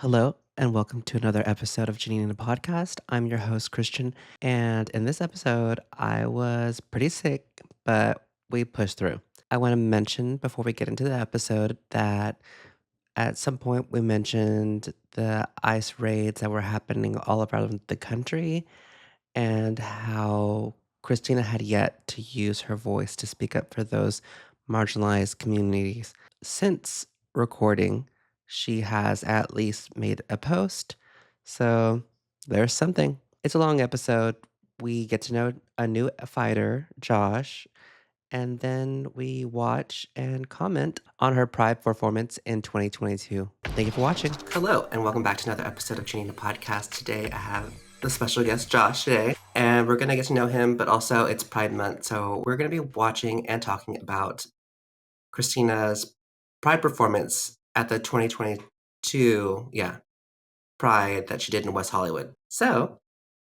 Hello, and welcome to another episode of Genie in a Podcast. I'm your host, Christian, and in this episode, I was pretty sick, but we pushed through. I want to mention before we get into the episode that at some point we mentioned the ICE raids that were happening all around the country and how Christina had yet to use her voice to speak up for those marginalized communities. Since recording, she has at least made a post. So there's something. It's a long episode. We get to know a new fighter, Josh, and then we watch and comment on her Pride performance in 2022. Thank you for watching. Hello, and welcome back to another episode of Genie the Podcast. Today I have the special guest, Josh, today, and we're going to get to know him, but also it's Pride Month, so we're going to be watching and talking about Christina's Pride performance at the 2022, Pride that she did in West Hollywood. So,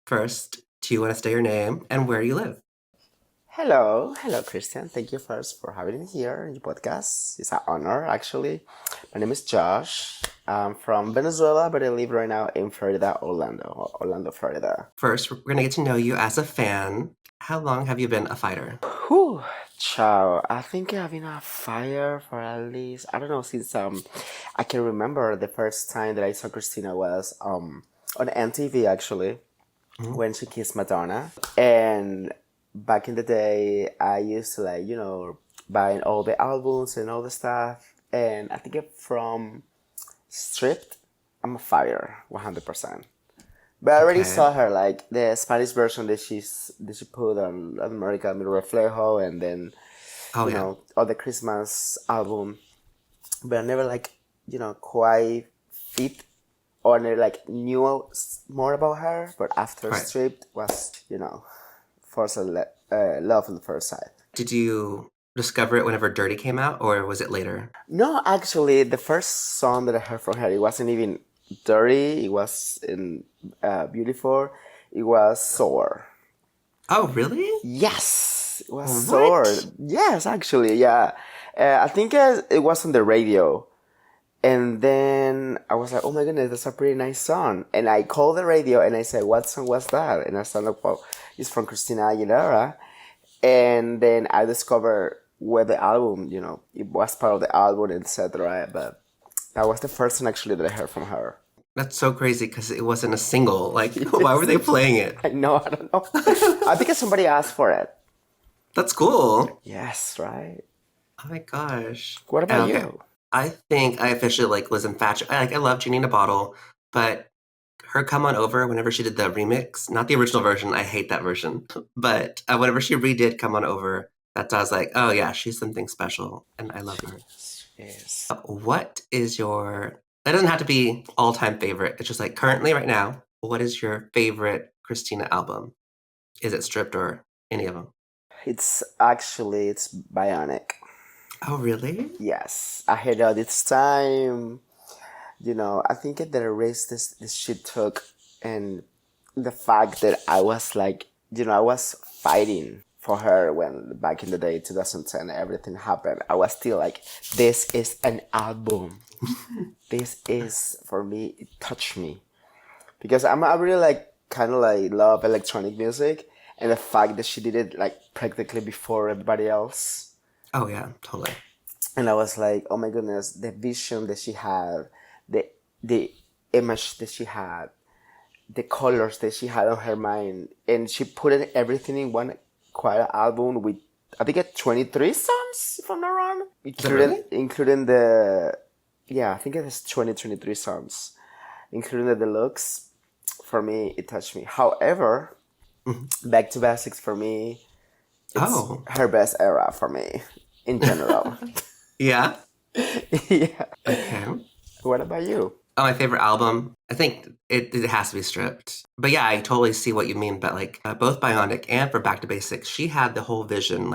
first, do you want to state your name and where you live? Hello, Christian. Thank you first for having me here in your podcast. It's an honor, actually. My name is Josh. I'm from Venezuela, but I live right now in Florida, Orlando, Florida. First, we're going to get to know you as a fan. How long have you been a fighter? Whew, ciao. I think I've been a fire for at least, I don't know, since I can remember the first time that I saw Christina was on MTV, actually, when she kissed Madonna. And back in the day, I used to buying all the albums and all the stuff. And I think from Stripped, I'm a fire, 100%. But I already saw her like the Spanish version that she put on Latin America, Mi Reflejo, and then all the Christmas album. But I never quite fit or never knew more about her. But after Stripped was first love at the first sight. Did you discover it whenever Dirty came out, or was it later? No, actually, the first song that I heard from her, it wasn't even Dirty. It was in Beautiful. It was Soar. Oh, really? Yes, it was What? Soar. Yes, actually, yeah. I think it was on the radio. And then I was like, oh my goodness, that's a pretty nice song. And I called the radio and I said, what song was that? And I said, well, it's from Christina Aguilera. And then I discovered where the album, it was part of the album, etc. But that was the first one actually that I heard from her. That's so crazy because it wasn't a single. Like, why were they playing it? I know, I don't know. I think somebody asked for it. That's cool. Yes, right? Oh my gosh. What about you? I think I officially was infatuated. I love Genie in a Bottle, but her Come On Over, whenever she did the remix, not the original version, I hate that version, but whenever she redid Come On Over, I was like, oh yeah, she's something special, and I love her. Yes. What is your, it doesn't have to be all-time favorite, it's just like currently right now, what is your favorite Christina album? Is it Stripped or any of them? It's Bionic. Oh, really? Yes. I heard all this time. I think that the risk this shit took and the fact that I was I was fighting for her when back in the day, 2010, everything happened. I was still like, this is an album. This is, for me, it touched me. Because I really kind of love electronic music, and the fact that she did it practically before everybody else. Oh yeah, totally. And I was like, oh my goodness, the vision that she had, the image that she had, the colors that she had on her mind, and she put everything in one quiet album with I think 23 songs, if I'm not wrong, including the I think it is 23 songs, including the deluxe. For me, it touched me. However, Back to Basics for me, it's her best era for me in general. Yeah. Yeah. Okay. What about you? Oh, my favorite album, I think it has to be Stripped. But yeah, I totally see what you mean. But both Bionic and for Back to Basics, she had the whole vision,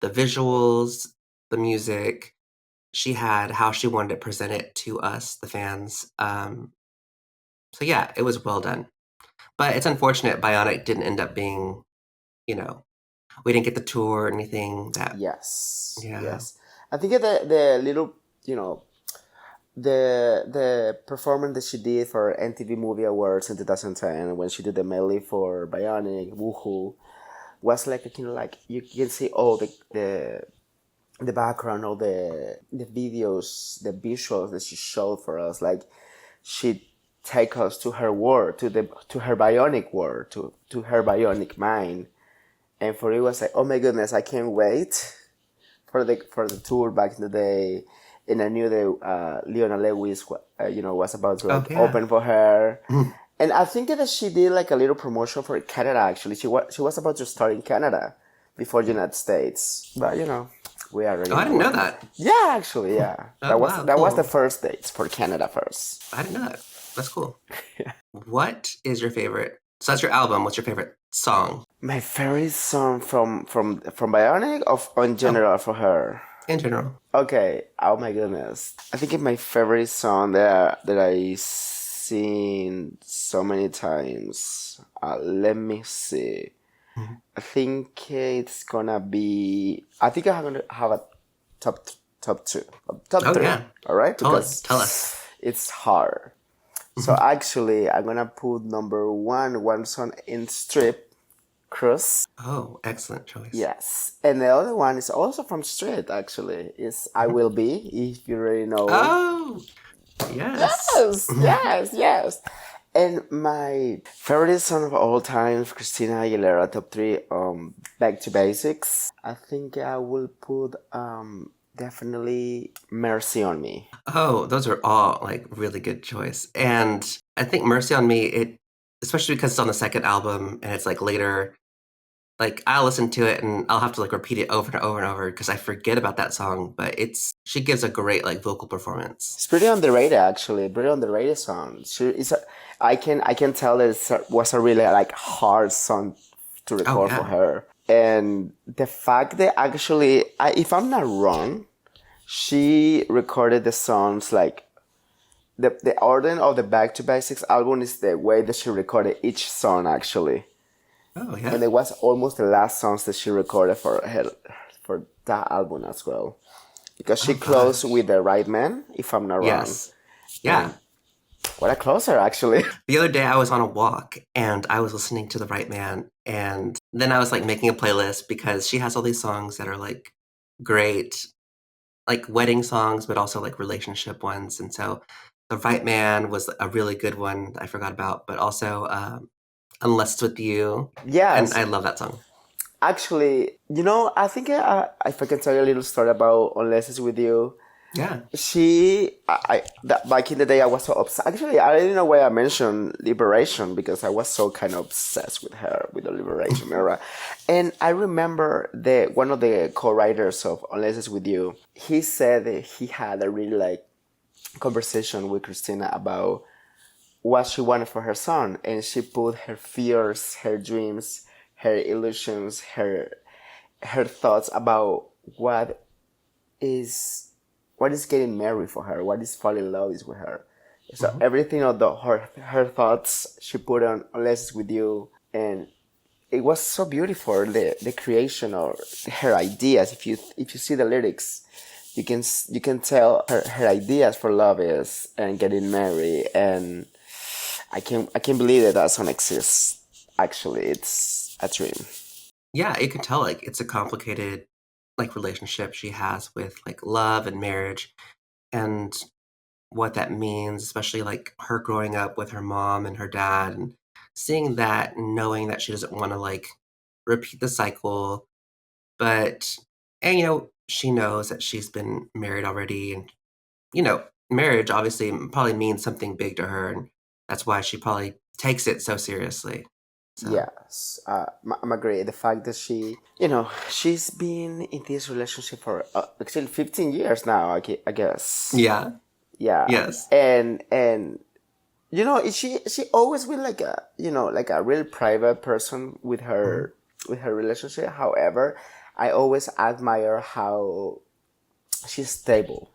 the visuals, the music. She had how she wanted to present it to us, the fans. So yeah, it was well done. But it's unfortunate Bionic didn't end up being, we didn't get the tour or anything. Yes. Yeah. Yes. I think the little, the performance that she did for MTV Movie Awards in 2010 when she did the medley for Bionic, Woohoo, was like a kind of like you can see all the background, all the videos, the visuals that she showed for us. Like she take us to her world, to her bionic world, to her bionic mind. And for it was like, oh my goodness, I can't wait for the tour back in the day. And I knew that Leona Lewis, was about to Oh like yeah. open for her. Mhm. And I think that she did like a little promotion for Canada. Actually, she was about to start in Canada before the United States. But we already Oh, I know didn't know what. that. Yeah, actually, yeah. Oh That was wow, that was the cool. first dates for Canada first. I didn't know that. That's cool. What is your favorite? So that's your album. What's your favorite song? My favorite song from Bionic or in Oh, general for her. in general. Okay. Oh my goodness. I think it's my favorite song that I sing so many times. Let me see. Mhm. I think it's gonna be. I think I'm gonna have a top top two, top Oh three. yeah, All right, totally. because Tell us. it's hard. So Mhm. actually, I'm gonna put number one song in Strip Cruise. Oh, excellent choice. Yes, and the other one is also from Street. Actually, is I Mhm. Will Be, if you already know. Oh, yes. Yes, yes, yes. And my favorite song of all time, Christina Aguilera, top three, Back to Basics. I think I will put definitely Mercy on Me. Oh, those are all like really good choice. And I think Mercy on Me, it especially because it's on the second album and it's like later, like I'll listen to it and I'll have to like repeat it over and over and over because I forget about that song, but it's she gives a great like vocal performance. It's pretty underrated, actually. Pretty underrated song. I can tell that was a really like hard song to Oh record for yeah. her. And the fact that actually, if I'm not wrong, she recorded the songs like the order of the Back to Basics album is the way that she recorded each song actually, Oh and yeah. it was almost the last songs that she recorded for that album as well, because she Oh closed gosh. with the Right Man, if I'm not wrong, Yes. and Yeah. what a closer actually. The other day I was on a walk and I was listening to The Right Man and then I was like making a playlist because she has all these songs that are like great like wedding songs, but also like relationship ones. And so The Right Man was a really good one I forgot about, but also Unless It's With You. And Yes, I love that song. actually, I think if I can tell you a little story about Unless It's With You. Yeah. Back in the day, I was so obsessed. Actually, I didn't know why I mentioned Liberation because I was so kind of obsessed with her, with the Liberation era. And I remember one of the co-writers of Unless It's With You, he said that he had a really like conversation with Christina about what she wanted for her son, and she put her fears, her dreams, her illusions, her thoughts about is what is getting married for her, what is falling in love is with her. So Mhm. everything of her thoughts she put on Unless It's With You, and it was so beautiful. The creation or her ideas. If you see the lyrics, you can tell her ideas for love is and getting married. And I can't believe that song exists. Actually, it's a dream. Yeah, you can tell like it's a complicated like relationship she has with like love and marriage and what that means, especially like her growing up with her mom and her dad and seeing that and knowing that she doesn't want to like repeat the cycle. But, and she knows that she's been married already. And, marriage obviously probably means something big to her. And that's why she probably takes it so seriously. So, Yes, I'm agree. The fact that she's been in this relationship for actually 15 years now. I guess. yeah, Yeah, yes. and she always been like a real private person with Mhm. her relationship. However, I always admire how she's stable.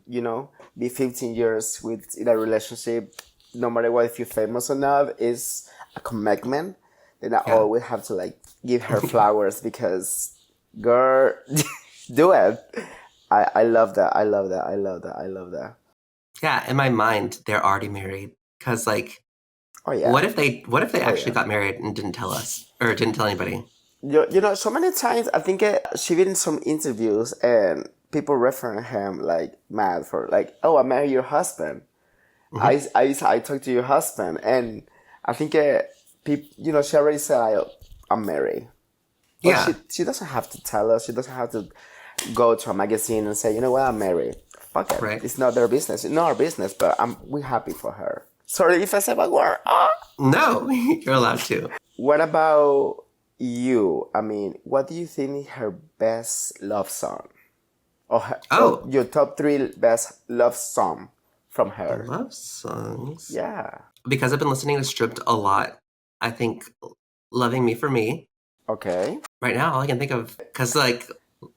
Be 15 years with in a relationship, no matter what, if you're famous or not, is a commitment. Then I Yeah. always have to like give her flowers because, girl, do it. I love that. I love that. I love that. I love that. Yeah, in my mind, they're already married. Cause like, Oh yeah. what if they Oh actually yeah. got married and didn't tell us or didn't tell anybody? You know, so many times I think she been in some interviews and people refer him like mad for like, oh, I married your husband. Hmm. I talked to your husband, and I think people, you know, she already said I'm married. But Yeah, she doesn't have to tell us. She doesn't have to go to a magazine and say, you know what, I'm married. Fuck it. right. It's not their business. It's not our business, but we're happy for her. Sorry if I said bad word. Ah. No, you're allowed to. What about you? I mean, what do you think is her best love song? Or Oh, your top three best love song from her? love songs. Yeah. Because I've been listening to Stripped a lot. I think "Loving Me for Me" Okay. right now. All I can think of, because like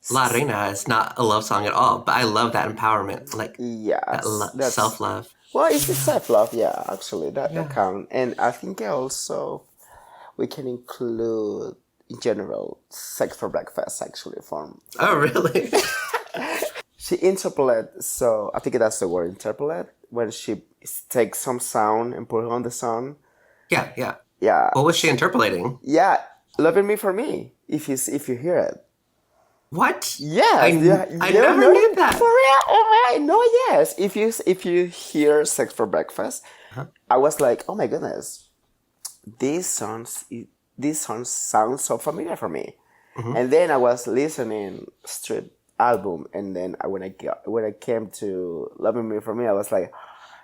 S- La s- Reina is not a love song at all, but I love that empowerment, like that Yes, self that's love. well. It's self love, yeah. Actually, that Yeah. count, and I think also we can include in general sex for breakfast. Actually, from Oh, her, really? she interpolate. So I think that's the word interpolate when she takes some sound and put it on the song. Yeah, yeah. Yeah, What was she interpolating? yeah, loving me for me. If you hear it. What? Yes, yeah, you I never never know knew for that. real. Oh my, no, yes. If you hear "Sex for Breakfast," Huh? I was like, oh my goodness, these songs, these songs sound so familiar for me. Hmm. And then I was listening straight album, and then when I came to "Loving Me for Me," I was like,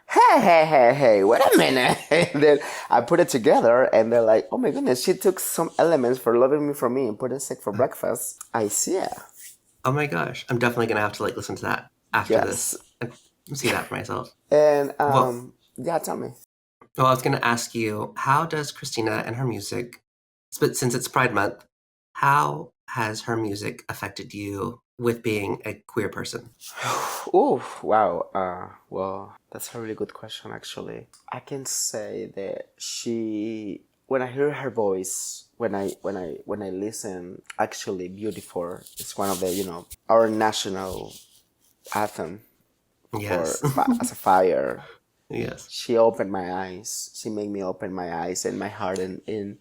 hey, wait a minute. And then I put it together, and they're like, oh my goodness, she took some elements for "Loving Me for Me" and put in "Sex for Breakfast." I see it. Oh my gosh, I'm definitely gonna have to like listen to that after Yes. this and see that for myself. And Well, yeah, tell me. well, I was gonna ask you, how does Christina and her music, but since it's Pride Month, how has her music affected you with being a queer person? Oh, wow. Well, that's a really good question, actually. I can say that when I hear her voice, when I listen, actually, "Beautiful" is one of the, you know, our national anthem for Yes. as a fire. Yes. She opened my eyes. She made me open my eyes and my heart, and in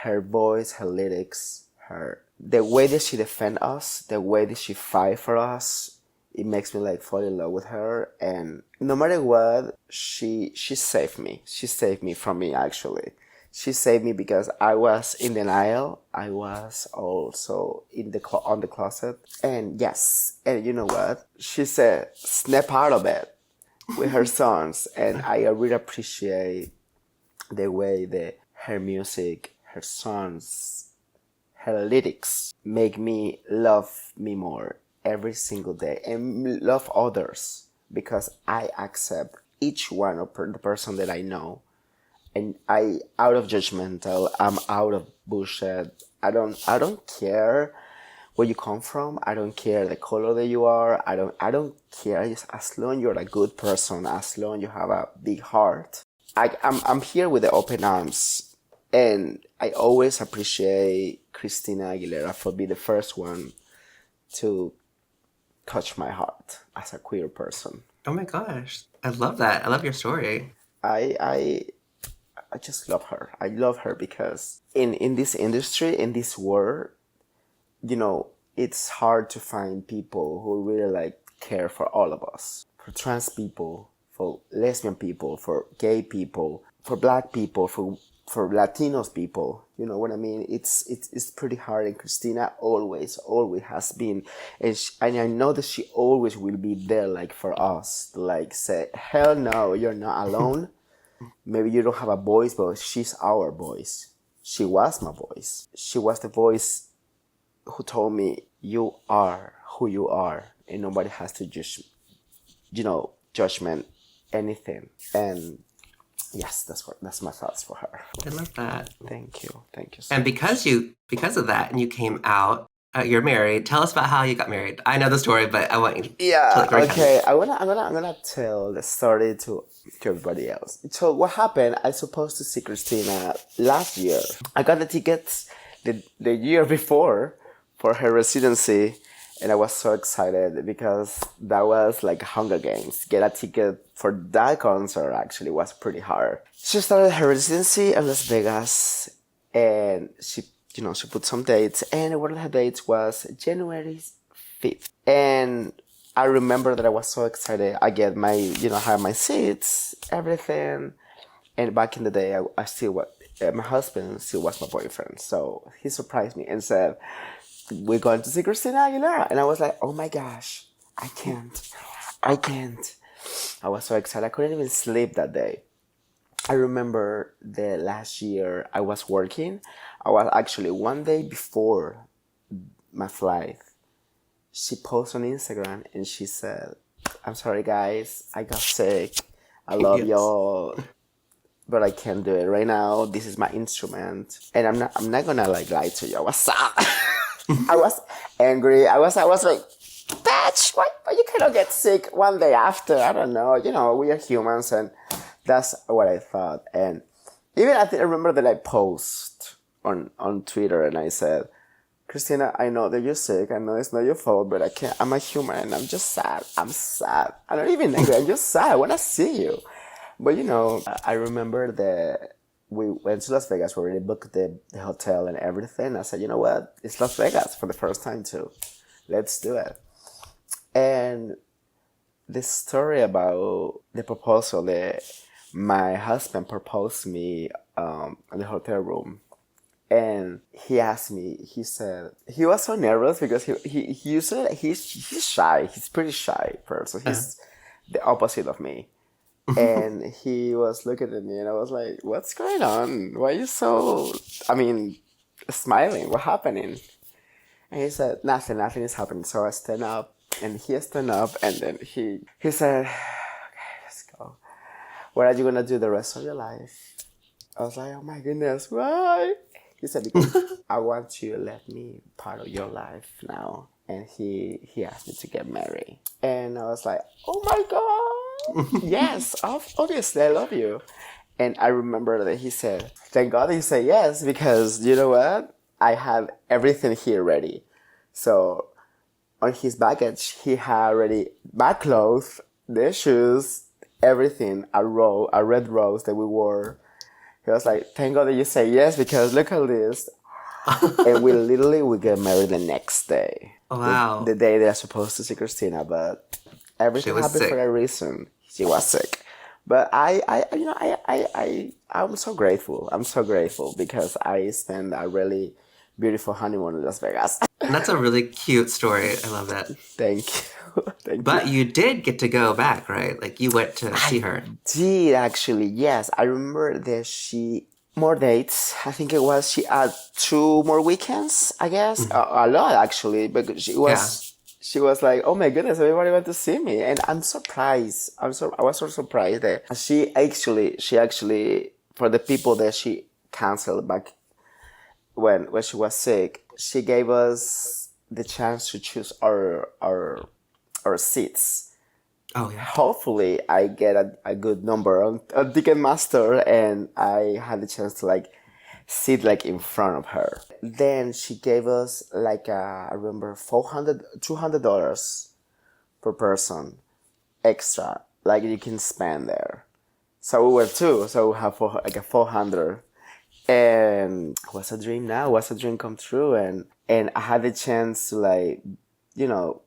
her voice, her lyrics, her the way that she defend us, the way that she fight for us, it makes me like fall in love with her. And no matter what, she saved me. She saved me from me, actually. She saved me because I was in denial. I was also in on the closet. And yes, and you know what? She said, snap out of it with her songs, and I really appreciate the way that her music, her songs, her lyrics make me love me more every single day and love others because I accept each one of the person that I know, and I out of judgmental. I'm out of bullshit. I don't care where you come from. I don't care the color that you are. I don't care. Just as long you're a good person, as long you have a big heart. I'm here with the open arms, and I always appreciate Christina Aguilera for being the first one to touch my heart as a queer person. Oh my gosh. I love that. I love your story. I I I just love her. I love her because in this industry, in this world, you know, it's hard to find people who really like care for all of us. For trans people, for lesbian people, for gay people, for black people, for Latinos people. You know what I mean? It's pretty hard. And Christina always has been, and I know that she always will be there, like for us, to like say, hell no, you're not alone. Maybe you don't have a voice, but she's our voice. She was my voice. She was the voice who told me you are who you are, and nobody has to just, you know, judgment anything. And yes, that's my thoughts for her. I love that. Thank you so And much. because of that, and you came out, you're married. Tell us about how you got married. I know the story, but I want you to Yeah, like recount it. okay. I'm gonna tell the story to everybody else. So what happened? I supposed to see Christina last year. I got the tickets the year before for her residency, And I was so excited because that was like Hunger Games. Get a ticket for that concert actually was pretty hard. She started her residency in Las Vegas, and she put some dates, and one of her dates was January 5th. And I remember that I was so excited. I get my, have my seats, everything. And back in the day, I still was, my husband still was my boyfriend. So he surprised me and said, "We're going to see Christina Aguilera." And I was like, "Oh my gosh, I can't. I can't." I was so excited. I couldn't even sleep that day. I remember the last year I was working. I was actually one day before my flight. She posted on Instagram and she said, "I'm sorry guys, I got sick. I love Yes. y'all, but I can't do it right now. This is my instrument." And I'm not gonna like lie to you. I was sad. I was angry. I was like, "Bitch, why you cannot get sick one day after?" I don't know. We are humans, and that's what I thought. And even I remember that I post on Twitter and I said, "Christina, I know that you're sick. I know it's not your fault, but I can't. I'm a human, and I'm just sad. I'm sad. I'm not even angry. I'm just sad. I wanna see you." But I remember that we went to Las Vegas. We already booked the hotel and everything. I said, "You know what? It's Las Vegas for the first time too. Let's do it." And the story about the proposal that my husband proposed me in the hotel room. And he asked me, he said, he was so nervous because he usually, he's shy. He's pretty shy person. Uh, He's the opposite of me. And he was looking at me and I was like, "What's going on? Why are you so, I mean, smiling? What happening?" And he said, nothing is happening." So I stand up and he stand up and then he said, "Okay, let's go. What are you going to do the rest of your life?" I was like, "Oh my goodness, why?" He said, "Because I want you to let me part of your life now." And he asked me to get married. And I was like, "Oh my God. Yes, obviously I love you." And I remember that he said, "Thank God he said yes, because you know what? I have everything here ready." So on his baggage, he had already my clothes, the shoes, everything, a red rose that we wore. He was like, "Thank God that you say yes, because look at this." And we get married the next day. The Wow. day they're supposed to see Christina, but She everything was happened for sick. a reason. She was sick. But I'm so grateful. I'm so grateful because I spent a really beautiful honeymoon in Las Vegas. And that's a really cute story. I love that. Thank you. Thank you. But you did get to go back, right? Like you went to see I her. did actually, yes. I remember that she more dates. I think it was she had two more weekends, I guess. Mhm. A lot actually, because Yeah. she was like, "Oh my goodness, everybody went to see me." And I'm surprised. I was so surprised that she actually for the people that she canceled back when she was sick, she gave us the chance to choose our seats. Oh yeah. Hopefully I get a good number on Ticketmaster and I had the chance to like sit like in front of her. Then she gave us like I remember $200 per person extra, like you can spend there. So we were two, so we have like a 400. And it was a dream now, it was a dream come true. And I had the chance to like,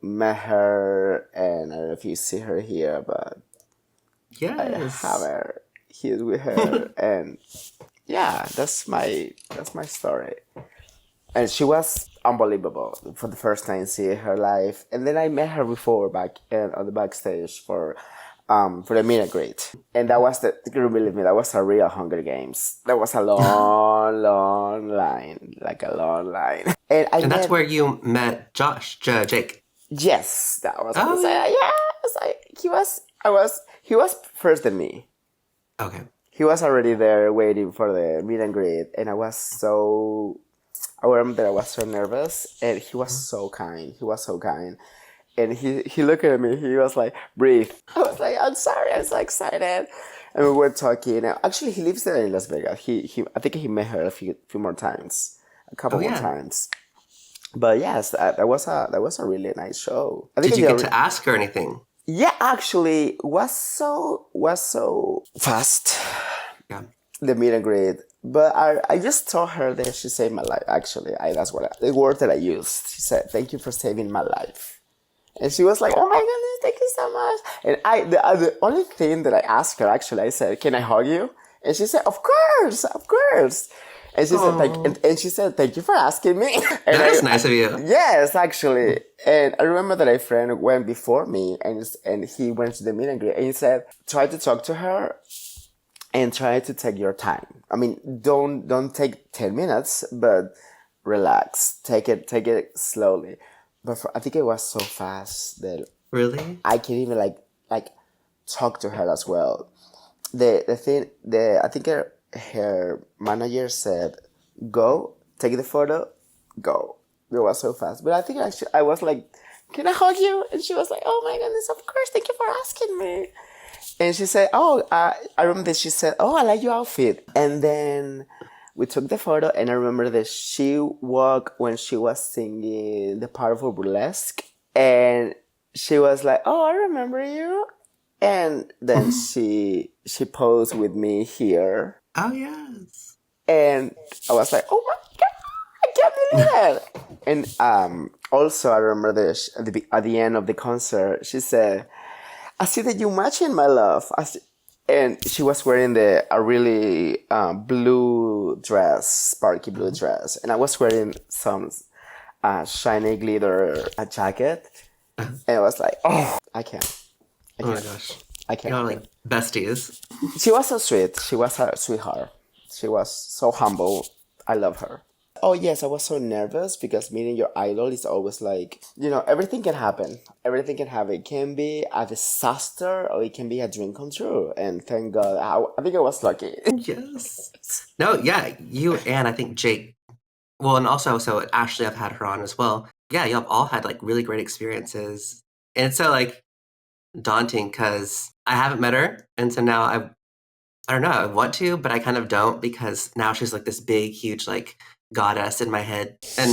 met her, and I don't know if you see her here, but I have Yes. her here with her. And yeah, that's my story. And she was unbelievable for the first time seeing her live. And then I met her before back on the backstage for the meet and greet. And that was believe me, that was a real Hunger Games. That was a long, long line, like a long line. And I And that's met, where you met Jake. yes, that was gonna Oh say, yeah. yes, he was first than me. Okay. He was already there waiting for the meet and greet, and I remember that I was so nervous, and he was so kind. He was so kind. And he looked at me, he was like, "Breathe." I was like, "I'm sorry, I'm so excited." And we were talking. Actually, he lives there in Las Vegas. I think he met her a few more times, a Oh couple more yeah. times. But yes, that was a really nice show. I think Did I you did get to ask her anything? yeah, actually was so fast Yeah. the meet and greet. But I just told her that she saved my life. Actually, that's the word that I used. She said, "Thank you for saving my life." And she was like, "Oh my goodness, thank you so much." And the only thing that I asked her, actually, I said, "Can I hug you?" And she said, "Of course, of course." And she said, Oh, and she said, "Thank you for asking me." And that is nice of you. yes, actually. And I remember that a friend went before me, and he went to the meet and greet, and he said, "Try to talk to her and try to take your time. I mean, don't take 10 minutes, but relax. Take it slowly." But I think it was so fast that Really? I can't even like talk to her as well. The thing the I think her manager said, "Go take the photo, go." It was so fast, but I think actually I was like, "Can I hug you?" And she was like, "Oh my goodness, of course, thank you for asking me." And she said, "Oh, I remember that she said, 'Oh, I like your outfit.'" And then we took the photo, and I remember that she walked when she was singing the part of a burlesque, and she was like, "Oh, I remember you." And then she posed with me here, Oh, yes. and I was like, "Oh my god, I can't believe it!" And also I remember that at the end of the concert, she said, "I see that you matching, my love." And she was wearing a really blue dress, sparky blue Mhm. dress, and I was wearing some shiny glitter jacket, and I was like, "Oh, I Oh my can't, gosh. I can't." Y'all like besties. She was so sweet. She was a sweetheart. She was so humble. I love her. Oh yes, I was so nervous because meeting your idol is always like, everything can happen. Everything can happen. It can be a disaster or it can be a dream come true. And thank God, I think I was lucky. Yes. No, yeah, you and I think Jake. Well, and also, so Ashley, I've had her on as well. Yeah, y'all have all had like really great experiences. And it's so like daunting because I haven't met her. And so now I don't know, I want to, but I kind of don't because now she's like this big, huge, like goddess in my head. And,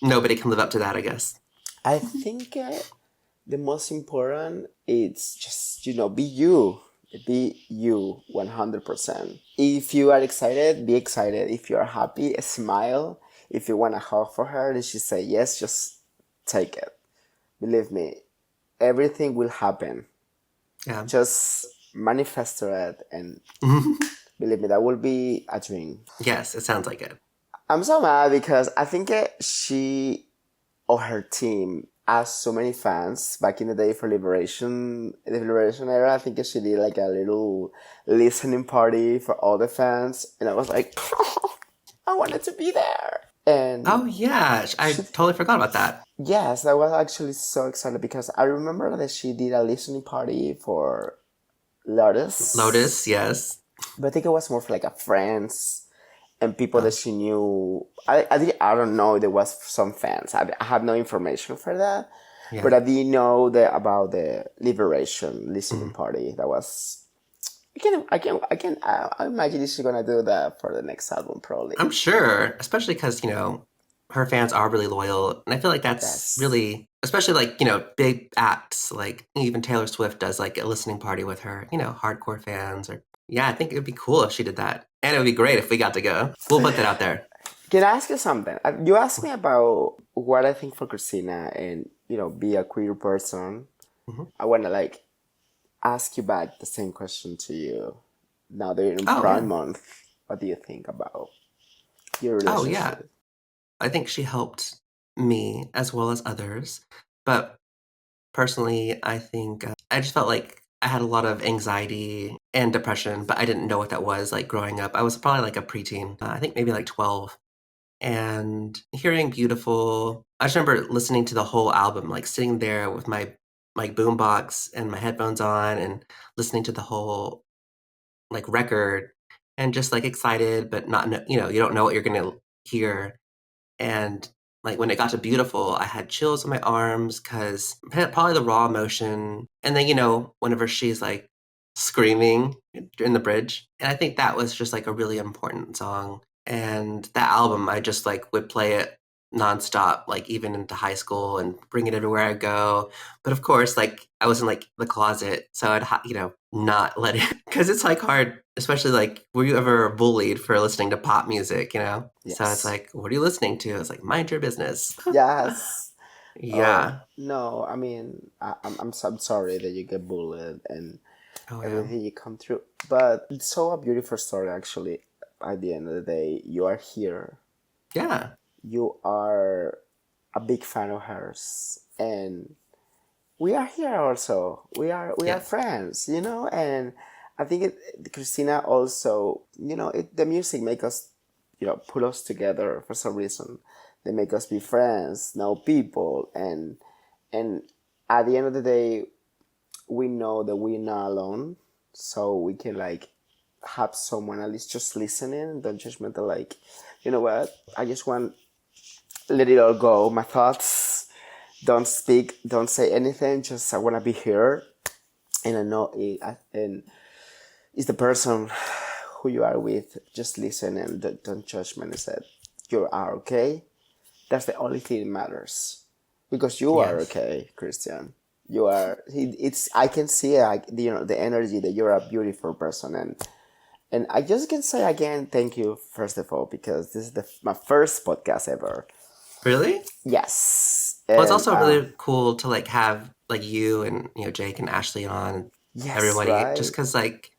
nobody can live up to that, I guess. I think the most important is just, be you. Be you 100%. If you are excited, be excited. If you are happy, smile. If you want to hug for her and she say yes, just take it. Believe me, everything will happen. Yeah. Just manifest it, and believe me, that will be a dream. Yes, it sounds like it. I'm so mad because I think she or her team asked so many fans back in the day for the Liberation era. I think she did like a little listening party for all the fans, and I was like, I wanted to be there. And Oh, yeah. I she, totally forgot about that. yes, I was actually so excited because I remember that she did a listening party for Lotus, Lotus, yes. but I think it was more for like a friends and people that Oh, she knew. I don't know if there was some fans. I have no information for that, but yeah. I did know that about the Liberation listening Mhm. party. That was. I imagine she's gonna do that for the next album, probably. I'm sure, especially because, her fans are really loyal. And I feel like that's Yes. really, especially like, big acts, like even Taylor Swift does like a listening party with her, hardcore fans or, yeah, I think it would be cool if she did that. And it would be great if we got to go. We'll put that out there. Can I ask you something? You asked me about what I think for Christina and be a queer person. Mhm. I wanna like ask you back the same question to you. Now that you're in Oh, Prime yeah. Month, what do you think about your Oh, yeah. relationship? I think she helped me as well as others. But personally, I think I just felt like I had a lot of anxiety and depression, but I didn't know what that was like growing up. I was probably like a preteen, I think maybe like 12. And hearing Beautiful, I just remember listening to the whole album, like sitting there with my like boombox and my headphones on and listening to the whole like record and just like excited, but not, you don't know what you're going to hear. And like when it got to Beautiful, I had chills on my arms because probably the raw emotion. And then, whenever she's like screaming in the bridge. And I think that was just like a really important song. And that album, I just like would play it nonstop, like even into high school and bring it everywhere I go. But of course, like I was in like the closet, so I'd not let it because it's like hard, especially like were you ever bullied for listening to pop music, you know? So it's Yes. like, what are you listening to? It's like mind your business. Yes. Oh Yeah. no, I mean, I'm sorry that you get bullied and Oh yeah. everything you come through, but it's so a beautiful story actually. At the end of the day, you are here. Yeah. You are a big fan of hers, and we are here also. We are Yes. friends, and I think Christina also, the music make us, put us together for some reason. They make us be friends, know people, and at the end of the day, we know that we're not alone, so we can like have someone at least just listening, don't judgmental. Like, you know what? I just want let it all go. My thoughts. Don't speak. Don't say anything. Just I want to be here, and I know it. And it's the person who you are with. Just listen and don't judge me. And said you are okay. That's the only thing that matters, because you are Yes. okay, Christian. You are. It's. I can see. The energy that you're a beautiful person, and I just can say again, thank you first of all, because this is my first podcast ever. Really? Yes, Well, it's and also really cool to like have like you and Jake and Ashley on yes, everybody just right. because like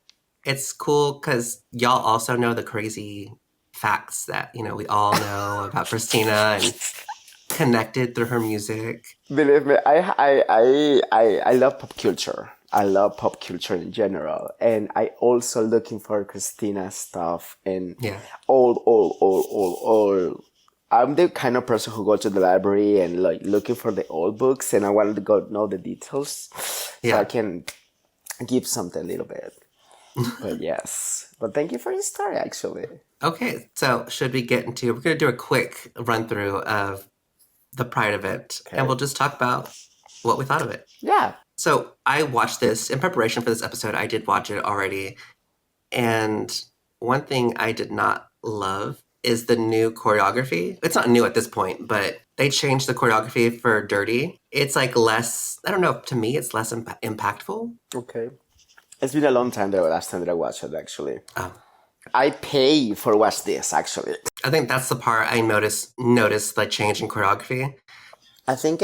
it's cool because y'all also know the crazy facts that we all know about Christina and connected through her music. Believe me, I love pop culture. I love pop culture in general, and I also looking for Christina stuff and Yeah, old. I'm the kind of person who go to the library and like looking for the old books, and I wanted to go know the details, so I yeah. can give something a little bit. But yes, but thank you for your story, actually. Okay, so should we get into? We're gonna do a quick run through of the Pride event, and Okay. we'll just talk about what we thought of it. Yeah. So I watched this in preparation for this episode. I did watch it already. And one thing I did not love is the new choreography. It's not new at this point, but they changed the choreography for Dirty. It's like less, I don't know, to me, it's less impactful. Okay. It's been a long time the last time that I watched it, actually. Oh, I pay for watch this, actually. I think that's the part I noticed the change in choreography. I think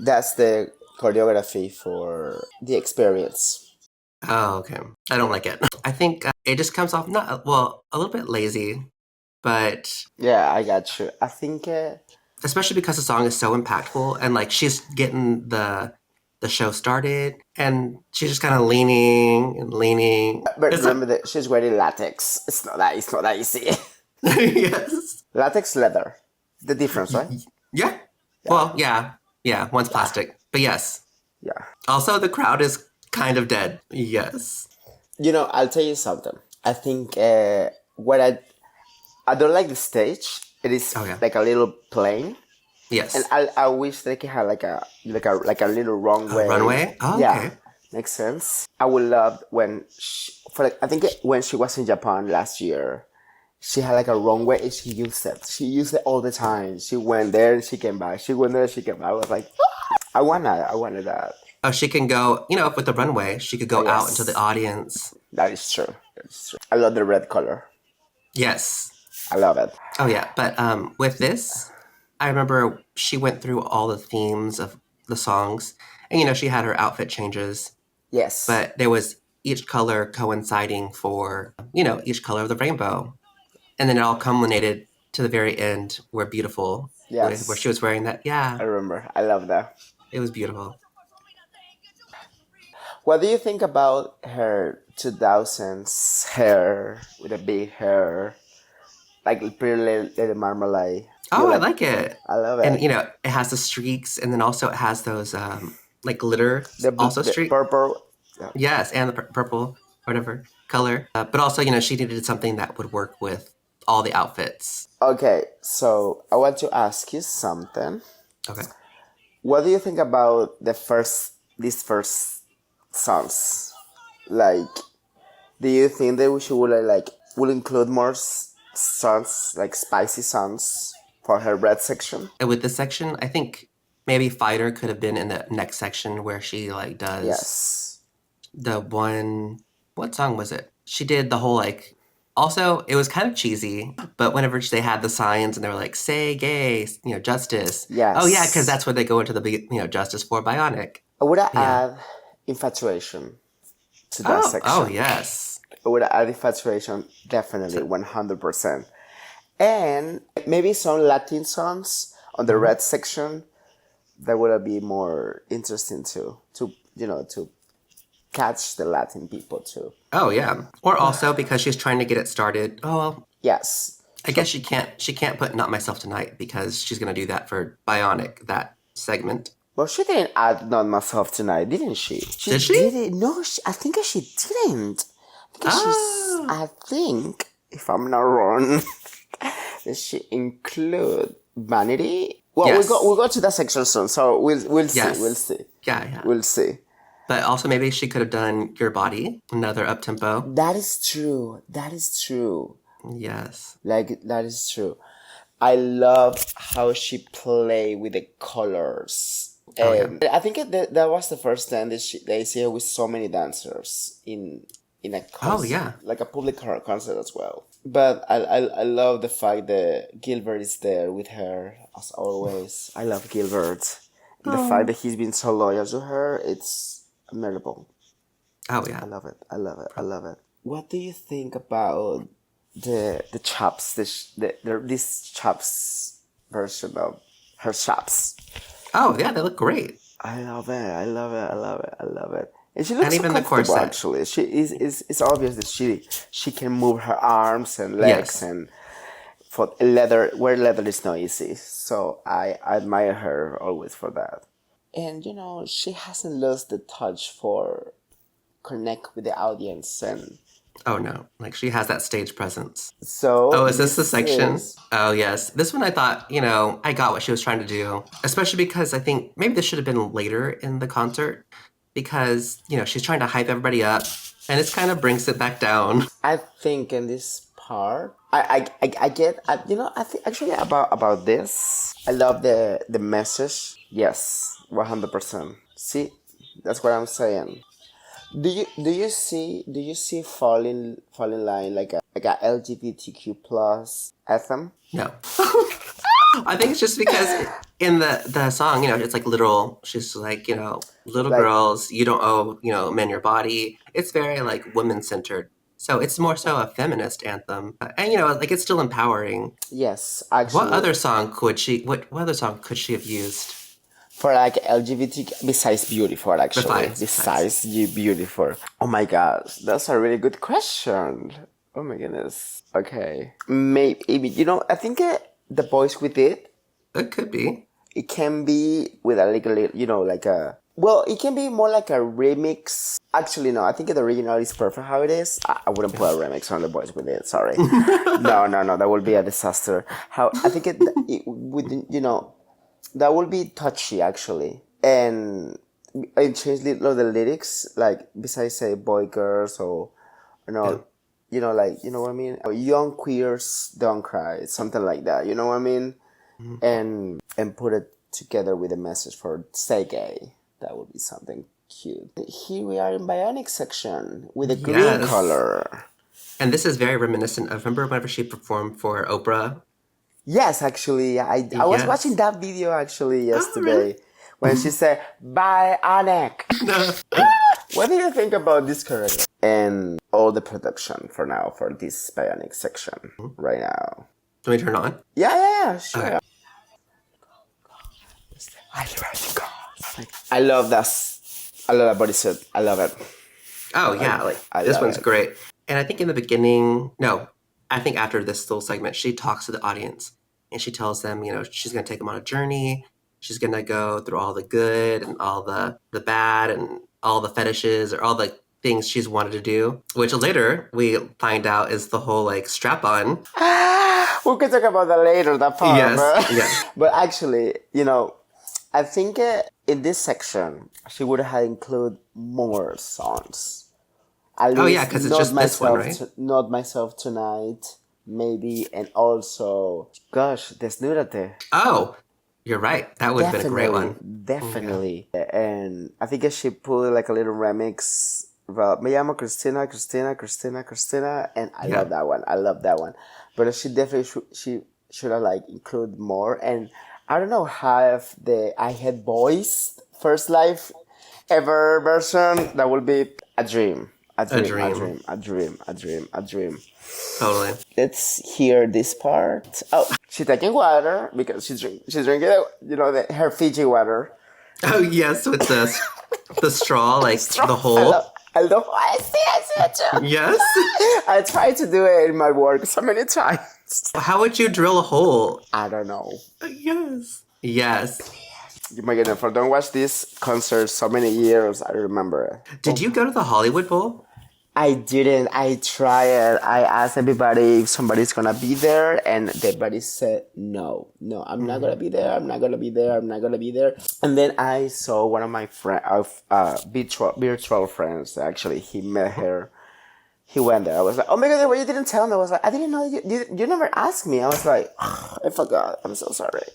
that's the choreography for the experience. Oh, okay. I don't like it. I think it just comes off not, well, a little bit lazy, but Yeah, I got you. I think, especially because the song is so impactful and like she's getting the show started and she's just kind of leaning and leaning. but It's like remember that she's wearing latex. It's not that easy. yes, Latex leather. The difference, right? yeah. Yeah, Well, yeah, yeah. One's yeah, plastic, but yes. yeah. Also, the crowd is kind of dead. Yes, I'll tell you something. I think what I don't like the stage. It is oh yeah, like a little plain, and yes. I wish they could have like a little A runway. runway. Oh, Yeah, okay. makes sense. I would love when for like I think when she was in Japan last year, she had like a runway and she used it. She used it all the time. She went there and she came back. She went there and she came back. I was like, I wanted that. Oh, she can go. With the runway, she could Oh, go out into the yes, audience. that is true. That is true. I love the red color. Yes. I love it. Oh yeah, but with this, I remember she went through all the themes of the songs, and she had her outfit changes, Yes, but there was each color coinciding for each color of the rainbow, and then it all culminated to the very end where beautiful where she yes. was wearing that. Yeah, I remember. I love that. it was beautiful. What do you think about her 2000s hair with a big hair, like pretty little marmalade? You Oh, I like? like it, I love and it. it has the streaks, and then also it has those like glitter also The streak. purple. Yeah. Yes, and the purple, whatever color. But also, she needed something that would work with all the outfits. Okay, so I want to ask you something. Okay. What do you think about these first songs? Like, do you think that we should will include more songs like spicy songs? for her red section. And with this section, I think maybe Fighter could have been in the next section where she like does Yes. the one. What song was it? She did the whole like. Also, it was kind of cheesy, but whenever they had the signs and they were like, "Say gay," justice. Oh yeah, because Yes. that's what they go into the justice for Bionic. I would Yeah. add infatuation to that Oh section. yes. I would add infatuation definitely So, 100%. And maybe some Latin songs on the mhm. red section that would be more interesting to catch the Latin people too. Oh yeah. Or also because she's trying to get it started. Oh well, Yes. I guess she can't put Not Myself Tonight because she's gonna do that for Bionic, that segment. Well, she didn't add Not Myself Tonight, didn't she? She Did she? didn't. No, I think she didn't. Oh. I think, if I'm not wrong, that she include Vanity. Well, Yes. we'll go to that section soon, so we'll see, we'll Yes. see, Yeah, yeah. we'll see. But also maybe she could have done Your Body, another up tempo. That is true. That is true. Yes. Like that is true. I love how she play with the colors, Oh yeah. and I think that was the first time that they see her with so many dancers in a Oh concert, yeah. like a public concert as well. But I love the fact that Gilbert is there with her as always. I love Gilbert. The fact Oh. that he's been so loyal to her, it's admirable. Oh I yeah. love it. I love it. I love it. What do you think about the chops? This chops version of her chops. Oh yeah, they look great. I love it. I love it. I love it. I love it. And she And looks so even the comfortable. corset. Actually, she is. It's obvious that she can move her arms and legs Yes. and for leather. Where leather is not easy. So I admire her always for that. And she hasn't lost the touch for connect with the audience, and Oh no. Like she has that stage presence. so Oh, is this the this section? is Oh, yes. This one I thought, I got what she was trying to do, especially because I think maybe this should have been later in the concert because, she's trying to hype everybody up and this kind of brings it back down. I think in this part, I get, I think actually about this, I love the message. Yes, 100%. See, that's what I'm saying. Do you see fall in line like a LGBTQ plus anthem? No. I think it's just because in the song, it's like literal, she's like, little Like girls, you don't owe, men your body. It's very like women centered. So it's more so a feminist anthem. And, like it's still empowering. yes, What actually, other song what other song could she have used for like LGBT besides beautiful actually besides? besides you beautiful. Oh my gosh, that's a really good question. Oh my goodness. Okay, maybe I think the voice with It could be. it can be with a little like a well, it can be more like a remix. Actually, no, I think the original is perfect how it is. I wouldn't put a remix on the voice with it. Sorry, no, no, no, that would be a disaster. How I think it would that will be touchy actually, and I change little the lyrics like besides say boy girls or Yeah. like what I mean. Young queers don't cry, something like that. You know what I mean, Mhm. and put it together with a message for stay gay. That would be something cute. Here we are in Bionic section with a green Yes. color. And this is very reminiscent of remember whenever she performed for Oprah? Yes, actually, I was watching Yes. that video actually Oh, really? yesterday when she said Bionic. No. What do you think about this character and all the production for now for this Bionic section right now? Can we turn on? Yeah, yeah, yeah, Okay. sure. I love that. I love that bodysuit. I love it. Oh yeah, like I this love one's it. great. And I think in the beginning, no, I think after this little segment, she talks to the audience and she tells them, she's gonna take them on a journey. She's gonna go through all the good and all the bad and all the fetishes or all the things she's wanted to do, which later we find out is the whole like strap on. We can talk about that later, that part. Yes, But, yeah. but actually, I think in this section, she would have included more songs. At Oh yeah, least because it's just this one, right? not myself tonight. maybe, and also, gosh, Desnúdate. Oh, you're right. That would have been a great Definitely, one. Yeah. definitely. And I think she put like a little remix about Me llamo Christina, Christina, Christina, Christina, and I Yeah. love that one. I love that one. But she definitely should have like include more. And I don't know how if the I Had Boys first life ever version that will be a dream. A A dream, a dream. dream, a dream, a dream, a dream. Totally. Let's hear this part. Oh, she's taking water because she's drinking, her Fiji water. Oh, yes, with the straw, like Straw. the hole. I love. I see it too. Yes. I tried to do it in my work so many times. How would you drill a hole? I don't know. Yes. Yes. Oh my goodness, for don't watch this concert so many years, I remember Did it. you go to the Hollywood Bowl? I didn't. I tried. I asked everybody if somebody's gonna be there, and everybody said no. No, I'm not gonna Hmm. be there. I'm not gonna be there. I'm not gonna be there. And then I saw one of my virtual friends. Actually, he met her. He went there. I was like, oh my god, why you didn't tell me? I was like, I didn't know you never asked me. I was like, I forgot. I'm so sorry.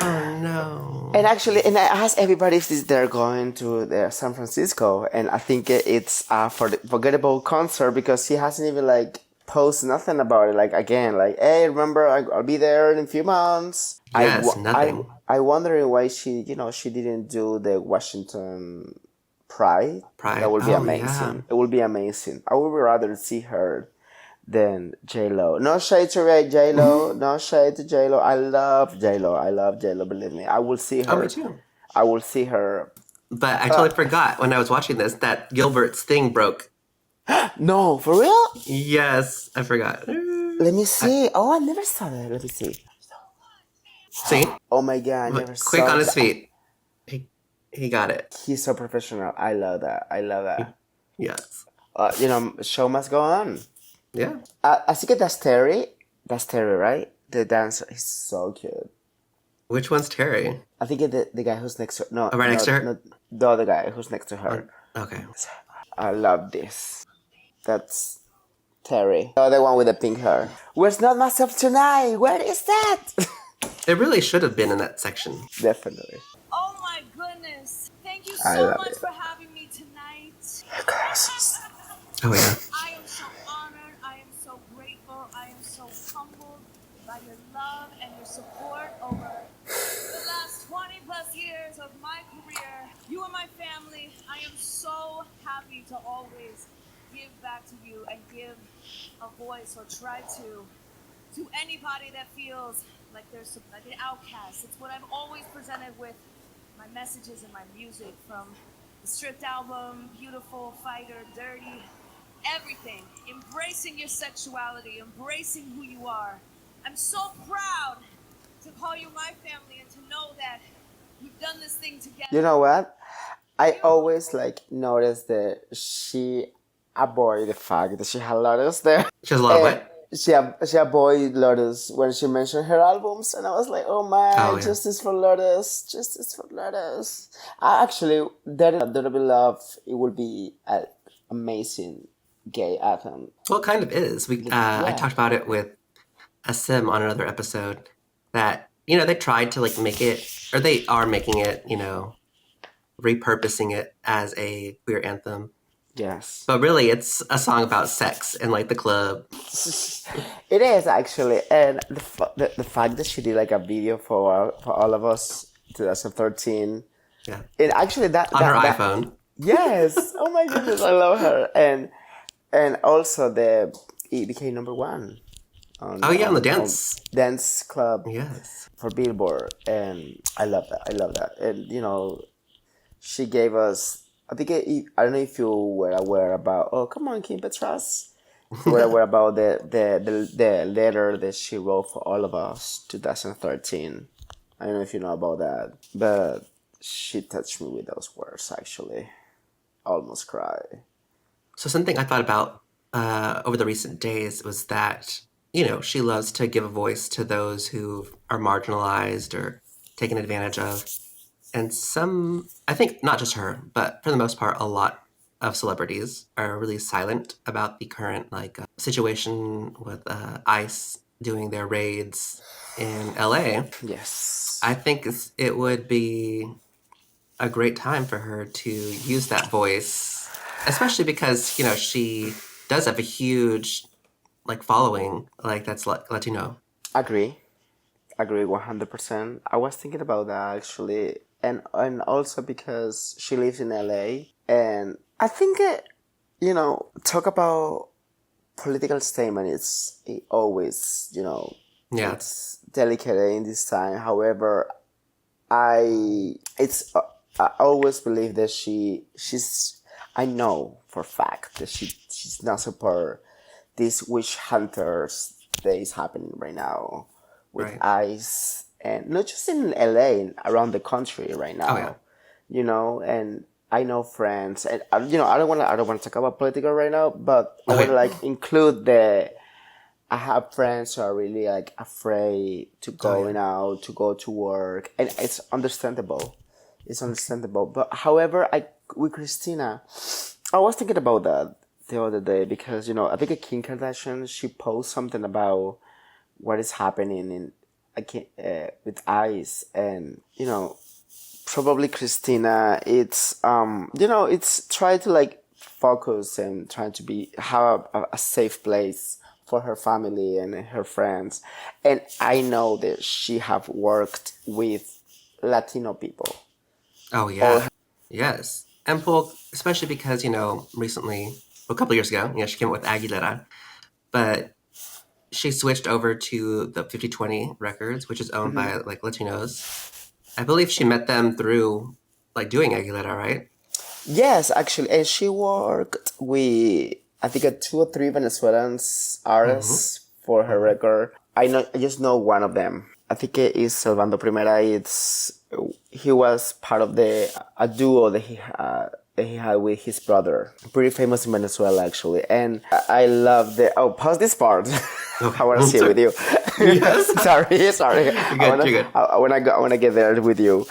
Oh no. And actually, and I asked everybody if they're going to San Francisco, and I think it's for the forgettable concert because he hasn't even like posted nothing about it. Like again, like hey, remember I'll be there in a few months. Yes, nothing. I wondering why she didn't do the Washington Pride. That Pride. would be Oh yeah. amazing. It would be amazing. I would rather see her than J Lo. No shade to J Lo. No shade to J Lo. I love J Lo. I love J Lo. Believe me, I will see Oh, me her. too. I will see her. But I Uh, totally forgot when I was watching this that Gilbert's thing broke. no, for real. Yes, I forgot. Let me I, see. Oh, I never saw that. Let me see. see? Oh my god, I never Quick saw on his that. feet. He got it. He's so professional. I love that. I love that. Yes. Show must go on. Yeah. I think that's Terry. That's Terry, right? The dancer. He's so cute. Which one's Terry? I think the guy who's next to no, Oh, right next to her? no, the other guy who's next to her. Okay. I love this. That's Terry. The other one with the pink hair. Where's not myself tonight? Where is that? It really should have been in that section. Definitely. Oh my goodness. Thank you I so love much it. for having me tonight. Glasses. Oh, yeah. I am so honored. I am so grateful. I am so humbled by your love and your support over the last 20 plus years of my career. You are my family. I am so happy to always give back to you and give a voice or try to anybody that feels like there's some, like an outcast. It's what I've always presented with my messages and my music, from the stripped album, Beautiful, Fighter, Dirty, everything. Embracing your sexuality, embracing who you are. I'm so proud to call you my family and to know that we've done this thing You together. know what? I You always like notice that she avoid the fact that she had Lotus there. She has a lot of And what? she avoided Lotus when she mentioned her albums, and I was like, oh my, Oh, yeah. justice for Lotus, justice for Lotus. I actually, There Be Love, it would be an amazing gay anthem. Well, it kind of is. I Yeah. talked about it with a sim on another episode that, they tried to like make it, or they are making it, repurposing it as a queer anthem. Yes. But really, it's a song about sex and like the club. It is actually, and the fact that she did like a video for all of us, 2013, Yeah. and actually On her iPhone. yes, oh my goodness, I love her, and also it became number one Oh, yeah, on the on dance. dance club Yes. for Billboard, and I love that. I love that, and she gave us. I don't know if you were aware about. Oh, come on, Kim Petras. You were aware about the letter that she wrote for all of us, 2013. I don't know if you know about that, but she touched me with those words. Actually, almost cry. So something I thought about over the recent days was that, she loves to give a voice to those who are marginalized or taken advantage of. And I think not just her, but for the most part, a lot of celebrities are really silent about the current situation with ICE doing their raids in LA. Yes. I think it would be a great time for her to use that voice, especially because she does have a huge following that's Latino. Agree. Agree 100%. I was thinking about that actually. And also because she lives in LA. And I think, talk about political statement, it always, Yeah, it's delicate in this time. However, I always believe that I know for a fact that she's not support these witch hunters that is happening right now with right. ICE, and not just in LA, around the country right Oh yeah, now, and I know friends, and I don't want to talk about political right now, but I want okay, to include the I have friends who are really afraid to oh yeah, going out, to go to work, and it's understandable. It's understandable. But however, with Christina, I was thinking about that the other day because I think Kim Kardashian, she posted something about what is happening with ICE, and probably Christina, it's try to focus and trying to have a safe place for her family and her friends. And I know that she have worked with Latino people. oh yeah, yes, and well, especially because recently, well, a couple years ago, she came up with Aguilera, but she switched over to the 5020 Records, which is owned by Latinos. I believe she met them through doing Aguilera, right? Yes, actually, and she worked with I think 2 or 3 Venezuelans Mm-hmm. artists for her Mm-hmm. record. I just know one of them. I think it is Salvando Primera. He was part of a duo that he had with his brother, pretty famous in Venezuela actually. And I love the pause this part. Okay. I want to see it Sorry. with you. Yes. Sorry. You're good. You're good. I wanna get there with you,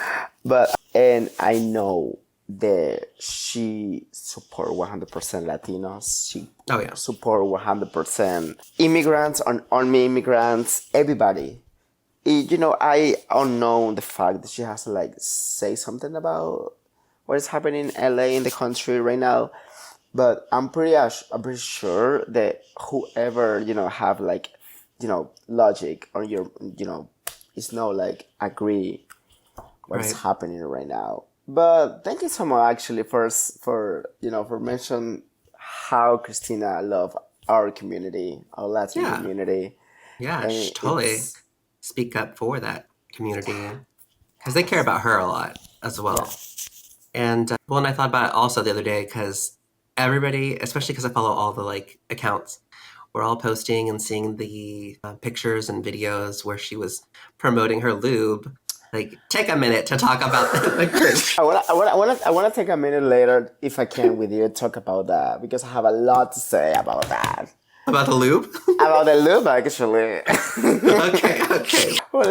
and I know that she support 100% Latinos. She Oh yeah. support 100% immigrants, on me immigrants, everybody. I unknown the fact that she has to say something about what is happening in LA in the country right now. But I'm pretty sure that whoever have logic on your is no agree what is Right. happening right now. But thank you so much actually for mention how Christina love our community, our Latin Yeah. community, Yeah. and Totally it's speak up for that community because they care about her a lot as yeah. well. And well, and I thought about it also the other day because everybody, especially because I follow all the accounts, we're all posting and seeing the pictures and videos where she was promoting her lube. Take a minute to talk about Chris. I wanna take a minute later if I can with you talk about that because I have a lot to say about that. About the lube. About the lube actually. Okay. Okay. Well,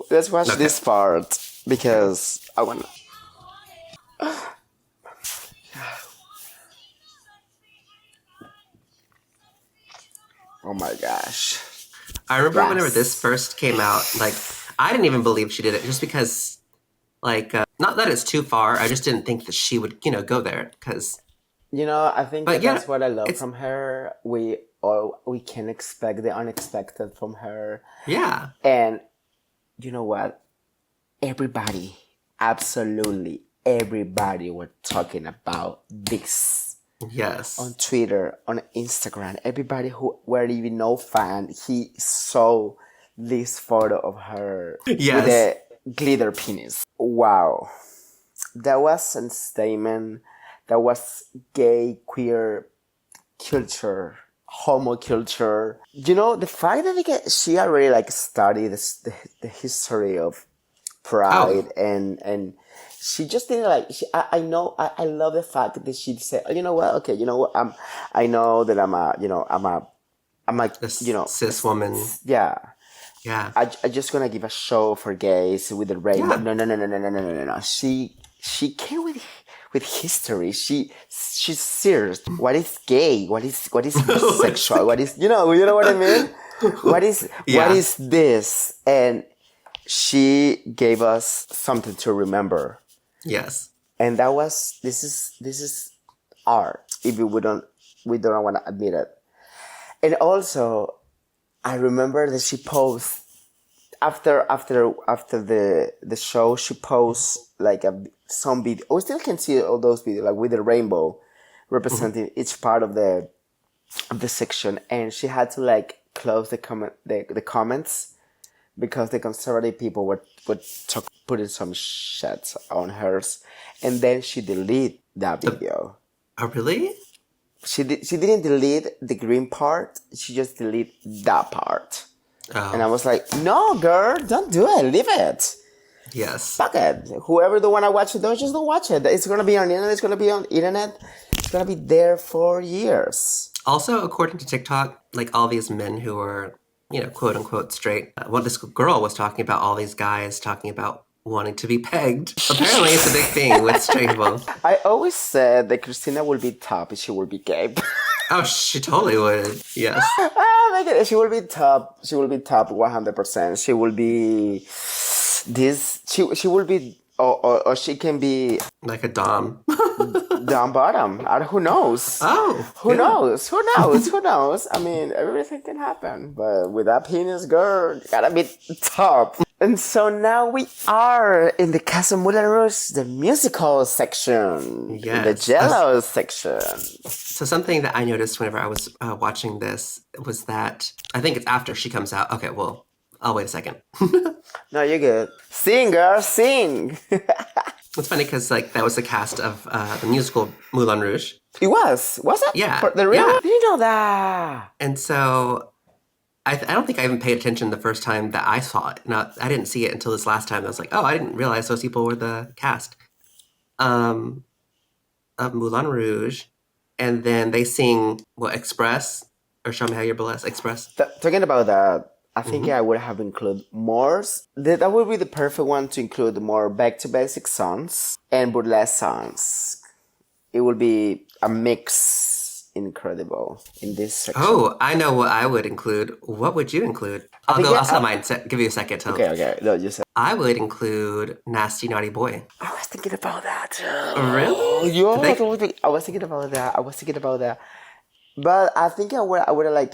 let's watch Okay. this part Okay. because I want. Oh my gosh. I remember whenever this Yes. first came out, I didn't even believe she did it just because, not that it's too far. I just didn't think that she would, go there. I think But yeah, that's what I love it's from her. We can expect the unexpected from her. yeah, And you know what? Everybody, absolutely everybody were talking about this on yes, Twitter, on Instagram. Everybody who were even no fan, he saw this photo of her with yes, a glitter penis. Wow. That was a statement. That was gay, queer culture, homo culture. The fact that she already studied the history of oh, pride, and she just didn't I know I love the fact that she said, "Oh, you know what, okay, you know what, I know that I'm a cis woman, yeah, yeah, I just gonna give a show for gays with the rainbow." yeah, No, no, no, no, no, no, no, no, no, no. She came with with history. She's serious. What is gay? What is bisexual? What is you know what I mean? What Yeah. is this? And she gave us something to remember. Yes. And that was this is art. If we don't want to admit it. And also, I remember that she posed after the show. She posed like some video. We still can see all those videos, like with the rainbow representing each part of the section, and she had to like close the comments because the conservative people were putting some shit on hers, and then she deleted that video. Oh, really? She didn't delete the green part. She just deleted that part. And I Oh, was like, no, girl, don't do it. Leave it. yes. Fuck it. Whoever don't want to watch it, just don't watch it. It's gonna be on the internet. It's gonna be on the internet. It's gonna be there for years. Also, according to TikTok, like all these men who are, quote unquote straight, what this girl was talking about, all these guys talking about wanting to be pegged. Apparently, it's a big thing with straight people. I always said that Christina will be top if she will be gay. Oh, she totally would. Yes. Oh my god, she will be top. She will be top 100%. She will be this. She will be, or she can be Like a dom. down bottom. Who knows? Oh, Who yeah. knows? Who knows? Who knows? I mean, everything can happen. But with that penis, girl, you gotta be top. And so now we are in the Casa Moulin Rouge, the musical section, the Yes. Jello section. So something that I noticed whenever I was watching this was that I think it's after she comes out. Okay, well, I'll wait a second. No, you're good. Sing, girl, sing. It's funny because like that was the cast of the musical Moulin Rouge, It was it? Yeah, For the real? yeah. I didn't know that. and so I don't think I even paid attention the first time that I saw it. Not I didn't see it until this last time. I was like, oh, I didn't realize those people were the cast of Moulin Rouge, and then they sing what Express or Show Me How You're Blessed Express. Talking about that, I think I would have included more. That would be the perfect one to include more back to basic songs and burlesque songs. It would be a mix, incredible in this section. Oh, I know what I would include. What would you include? I'll think, go. yeah, I'll tell mine. Give you a second to. Okay. No, you said. I would include Nasty Naughty Boy. I was thinking about that. Really? Yeah, Did I was thinking about that. But I think I would like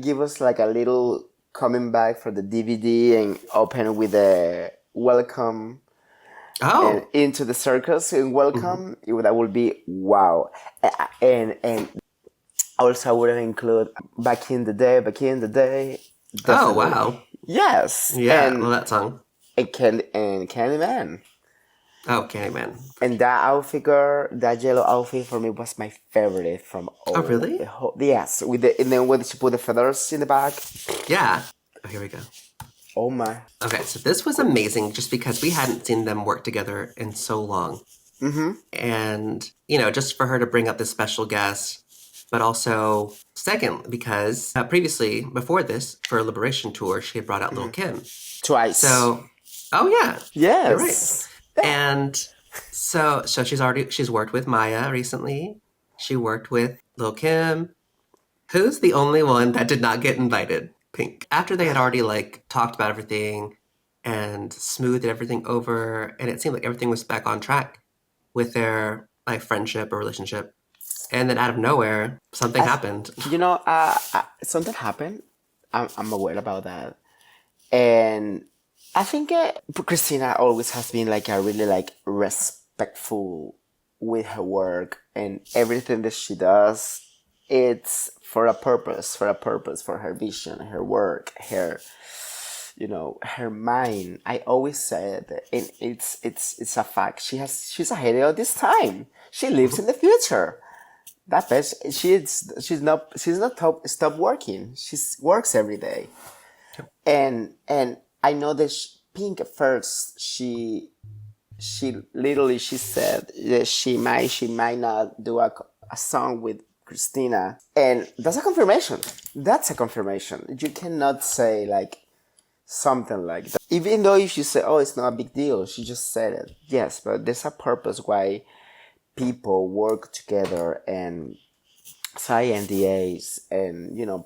give us like a little coming back for the DVD and open with a welcome Oh, and into the circus and welcome. That would be wow. And also I would include back in the day. oh, Definitely. wow. Yes. Yeah, And love that song. Candyman. Oh, Candyman. And that outfit, girl, that yellow outfit for me was my favorite from all. Oh, really? Yes, and then when she put the feathers in the back. Yeah. Oh, here we go. Oh my. Okay, so this was amazing just because we hadn't seen them work together in so long. Mm-hmm. And, just for her to bring up this special guest, but also, second, because previously, before this, for a Liberation tour, she had brought out Lil' Kim. Twice. So, oh yeah. yes. You're right. And so she's worked with Maya recently. She worked with Lil' Kim. Who's the only one that did not get invited? Pink. After they had already like talked about everything and smoothed everything over, and it seemed like everything was back on track with their like friendship or relationship. And then out of nowhere, something happened. Something happened. I'm aware about that. And I think Christina always has been like a really like respectful with her work and everything that she does. It's for a purpose, for her vision, her work, her mind. I always say that, and it's a fact. She's ahead of this time. She lives in the future. That bitch, she's not stop working. She works every day, and I know that Pink at first she literally she said that she might not do a song with Christina, and that's a confirmation. You cannot say like something like that, even though if you say, "Oh, it's not a big deal," she just said it. Yes, but there's a purpose why people work together and sign NDAs and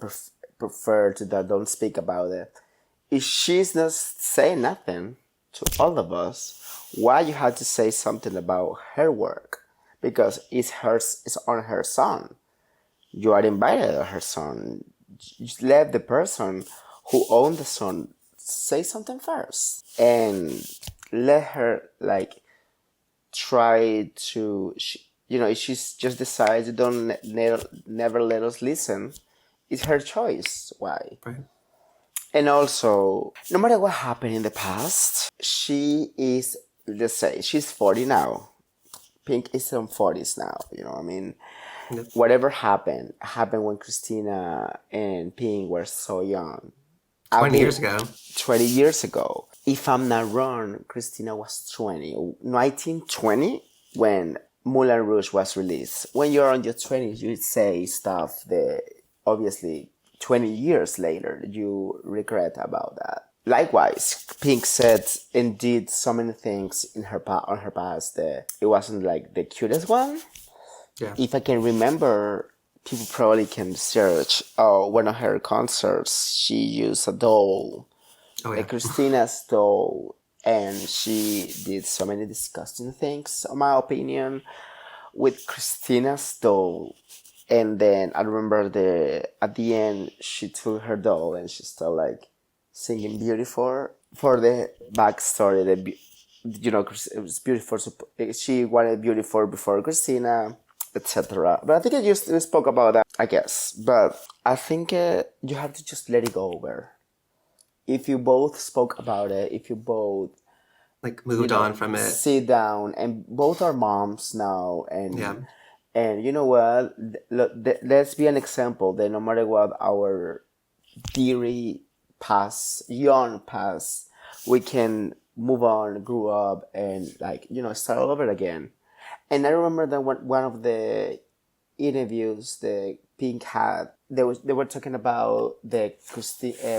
prefer to that don't speak about it. If she's not saying nothing to all of us, why you had to say something about her work? Because it's on her son. You are invited to her son. Just let the person who owns the son say something first and let her like try to if she's just decides to don't never let us listen. It's her choice. Why? Right. And also, no matter what happened in the past, she is, let's say, she's 40 now. Pink is in 40s now, you know what I mean? Yep. Whatever happened when Christina and Pink were so young. 20 years ago. 20 years ago. If I'm not wrong, Christina was 1920 when Moulin Rouge was released. When you're on your 20s, you say stuff that obviously 20 years later you regret about that. Likewise, Pink said and did so many things in on her past that it wasn't like the cutest one. Yeah. If I can remember, people probably can search. Oh, one of her concerts, she used a doll, Oh, yeah. Christina's doll, and she did so many disgusting things, in my opinion, with Christina's doll. And then I remember at the end she took her doll and she started like singing "Beautiful" for the backstory. It was beautiful. She wanted "Beautiful" before Christina, etc. But I think we spoke about that, I guess. But I think you have to just let it go over. If you both spoke about it, if you both like moved on from it, sit down, and both are moms now, and yeah. And you know what? Let's be an example that no matter what our deary past, young past, we can move on, grow up, and start all over again. And I remember that one of the interviews that Pink had, they were talking about the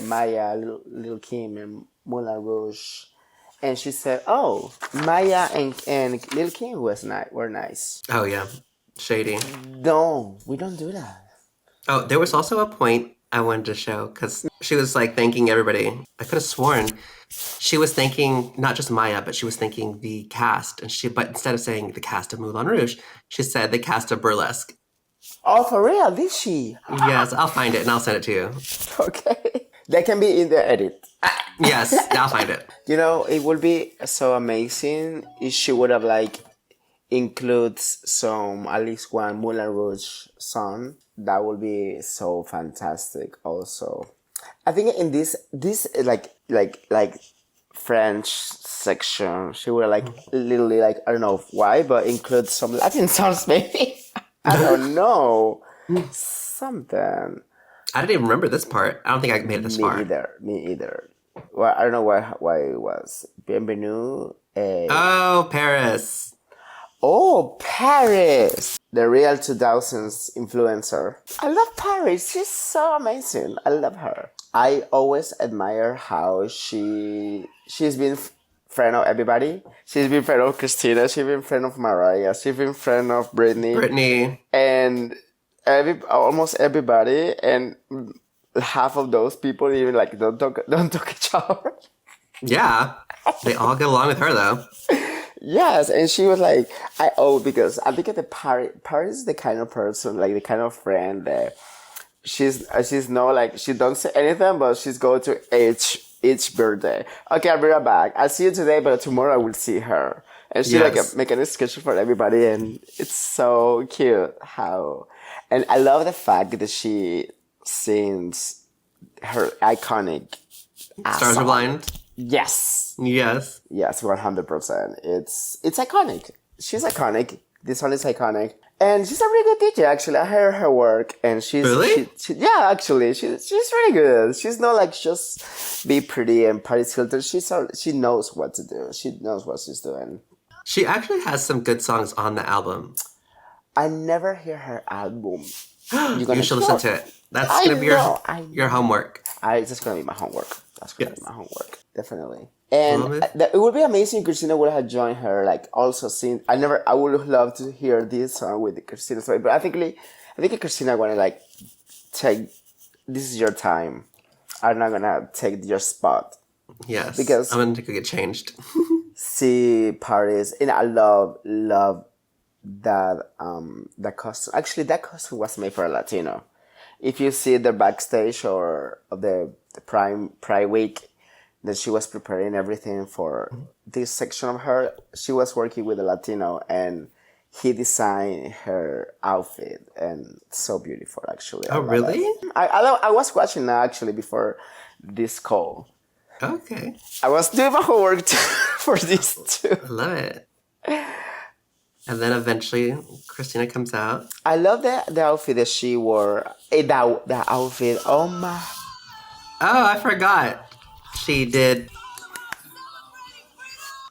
Maya, Little Kim, and Moulin Rouge. And she said, "Oh, Maya and Lil Kim were nice." Oh, yeah. Shady. No, we don't do that. Oh, there was also a point I wanted to show because she was like thanking everybody. I could have sworn she was thanking not just Maya, but she was thanking the cast. But instead of saying the cast of Moulin Rouge, she said the cast of Burlesque. Oh, for real? Did she? Yes, I'll find it and I'll send it to you. Okay. That can be in the edit. Yes, I'll find it. It would be so amazing if she would have includes at least one Moulin Rouge song. That would be so fantastic. Also, I think in this French section, she would literally I don't know why, but include some Latin songs maybe. I don't know something. I didn't even remember this part. I don't think I made it this far. Me either. Well, I don't know why it was. Bienvenue. Oh, Paris. Oh, Paris! The real 2000s influencer. I love Paris. She's so amazing. I love her. I always admire how she's been friend of everybody. She's been friend of Christina. She's been friend of Mariah. She's been friend of Britney. And almost everybody. And half of those people even don't talk each other. Yeah. They all get along with her though. Yes, and she was because I think that Paris is the kind of person, the kind of friend that she's she don't say anything, but she's going to each birthday. Okay, I'll be right back. I'll see you today, but tomorrow I will see her. And she making a schedule for everybody, and it's so cute and I love the fact that she sings her iconic Stars Are Blind. Yes. Yes. Yes, 100%. It's iconic. She's iconic. This one is iconic. And she's a really good DJ, actually. I heard her work, and she's... Really? Yeah, actually. She's really good. She's not just be pretty and Paris Hilton. She knows what to do. She knows what she's doing. She actually has some good songs on the album. I never hear her album. You should listen to it. That's I gonna be know, I your know. homework. It's just gonna be my homework. That's gonna be Yes. my homework, definitely. And Well, it would be amazing if Christina would have joined her. Like also, since I would love to hear this song with Christina. But I think Christina gonna like take. This is your time. I'm not gonna take your spot yes. I'm because gonna go get changed. see Paris, and I love that costume. Actually, that costume was made for a Latino. If you see the backstage or the Prime Week, that she was preparing everything for this section of her, she was working with a Latino, and he designed her outfit, and it's so beautiful. Actually, I Oh, love it. really? I was watching that actually before this call. Okay. I was doing my homework for this too. I love it. And then eventually Christina comes out. I love the outfit that she wore. That outfit. Oh my! Oh, I forgot. She did.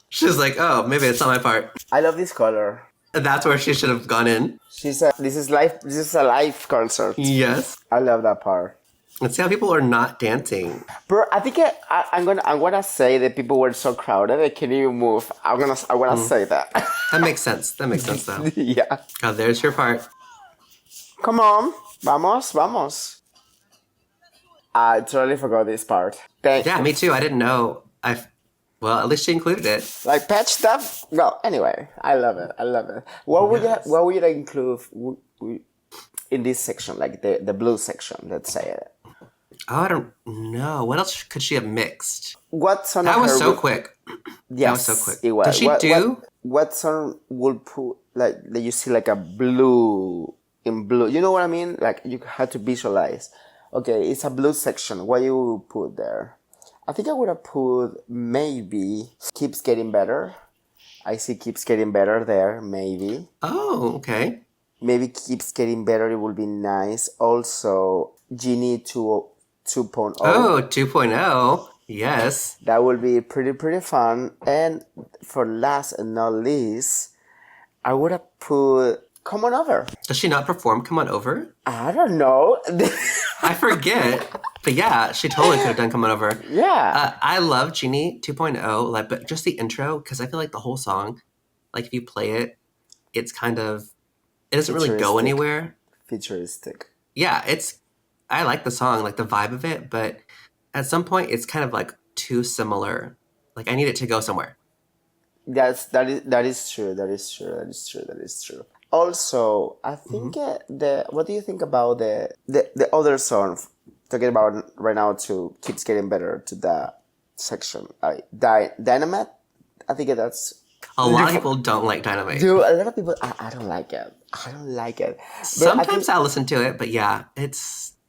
She was like, oh, maybe it's not my part. I love this color. And that's where she should have gone in. She said, "This is live. This is a live concert." Yes. I love that part. And see how people are not dancing. Bro, I think I'm gonna say that people were so crowded they can't even move. I'm gonna say that. That makes sense. That makes sense, though. Yeah. Oh, there's your part. Come on, vamos. I totally forgot this part. Yeah, me too. I didn't know. Well, at least she included it. Like patch stuff. Well, anyway, I love it. What would you include in this section, like the blue section? Let's say it. Oh, I don't know. What else could she have mixed? What song? That of was her so would- quick. Yes, That was so quick. it was. Did she do? What song would put like that? You see like a blue in blue. You know what I mean? Like you had to visualize. Okay, it's a blue section. What you would put there? I think I would have put maybe keeps getting better. I see keeps getting better there. Maybe Oh, okay. keeps getting better. It would be nice. Also, Genie 2.0. Oh, 2.0. Yes. That will be pretty fun. And for last and not least, I would have put Come On Over. Does she not perform Come On Over? I don't know. I forget. But yeah, she totally could have done Come On Over. Yeah. I love Genie 2.0, like, but just the intro, because I feel like the whole song, like if you play it, it's kind of, it doesn't really go Futuristic. anywhere. Futuristic. Yeah, I like the song, like the vibe of it, but at some point it's kind of like too similar. Like I need it to go somewhere. That is true. That is true. Also, I think what do you think about the other song talking about right now to keeps getting better to that section? Dynamite. I think that's A lot of people don't like Dynamite. dude. A lot of people. I don't like it. I don't like it. But I Sometimes think I listen to it, but yeah,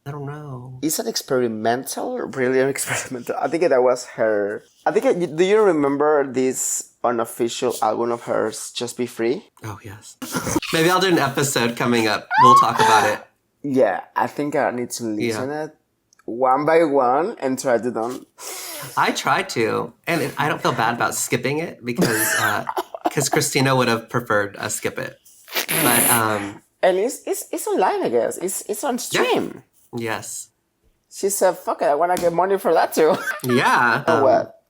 I don't know. it's an experimental, brilliant experimental. I think that was her. I think. Do you remember this unofficial album of hers, Just Be Free? Oh, yes. Maybe I'll do an episode coming up. We'll talk about it. Yeah, I think I need to listen it one by one and try to do. I tried to, and I don't feel bad about skipping it because Christina would have preferred us skip it. But And it's online, I guess. It's on stream. yes, She said, "Fuck it, I want to get money for that too." yeah. You know what?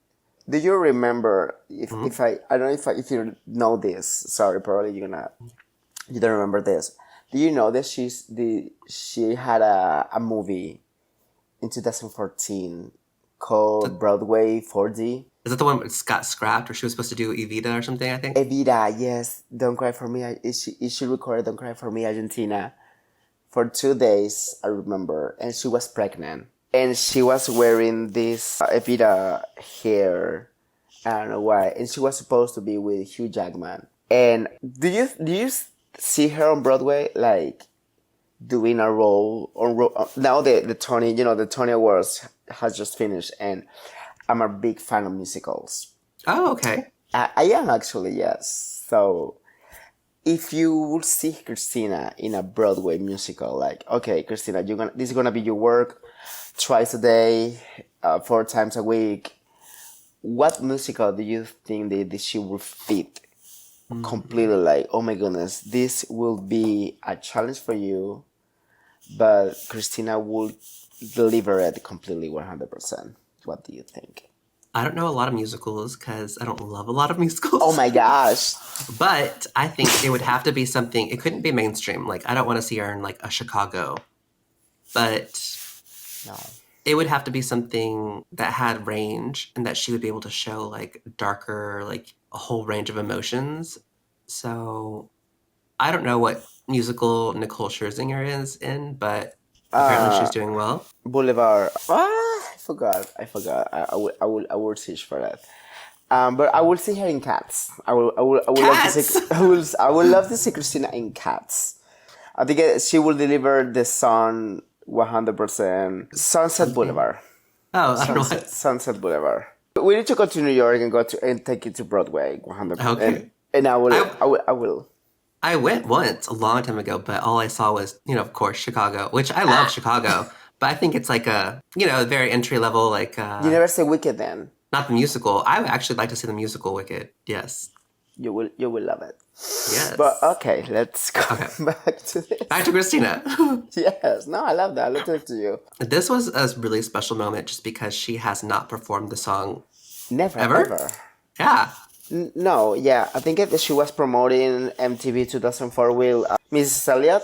Do you remember if I don't know if you know this? Sorry, probably you don't remember this. Do you know that she had a movie in 2014 called Broadway 4D? Is that the one that got scrapped, or she was supposed to do Evita or something? I think. Evita, yes. Don't Cry for Me. She recorded Don't Cry for Me Argentina for 2 days, I remember. And she was pregnant. And she was wearing this Evita hair. I don't know why. And she was supposed to be with Hugh Jackman. And do you see her on Broadway, like, doing a role on now the Tony, the Tony Awards has just finished, and I'm a big fan of musicals. Oh, okay. I am actually, yes. So if you would see Christina in a Broadway musical, like, okay, Christina, this is gonna be your work twice a day, 4 times a week. What musical do you think that she will fit completely? Like, oh my goodness, this will be a challenge for you, but Christina will deliver it completely 100%. What do you think? I don't know a lot of musicals because I don't love a lot of Oh musicals. my gosh. But I think it would have to be something, it couldn't be mainstream. Like, I don't want to see her in like a Chicago, but No. it would have to be something that had range and that she would be able to show like darker, like a whole range of emotions. So I don't know what musical Nicole Scherzinger is in, but apparently she's Uh, doing well. Boulevard. I forgot. I will search for that. But I will see her in Cats. I will love to see. Cats! I will love to see Christina in Cats. I think she will deliver the song 100%. Sunset Something. Boulevard. Oh, I don't know Sunset what. Sunset Boulevard. We need to go to New York and take it to Broadway 100%. Okay. And I will. I I will. I went once a long time ago, but all I saw was, of course, Chicago, which I love Chicago, but I think it's like a, very entry level, like You never say Wicked then. not the musical. I would actually like to see the musical Wicked. Yes. You will love it. But Yes. okay, let's go Okay. back to this. Back to Christina. Yes, no, I love that. I love to talk to you. This was a really special moment just because she has not performed the song Never, ever. ever. Yeah. No, yeah, I think she was promoting MTV 2004 with Mrs. Elliott,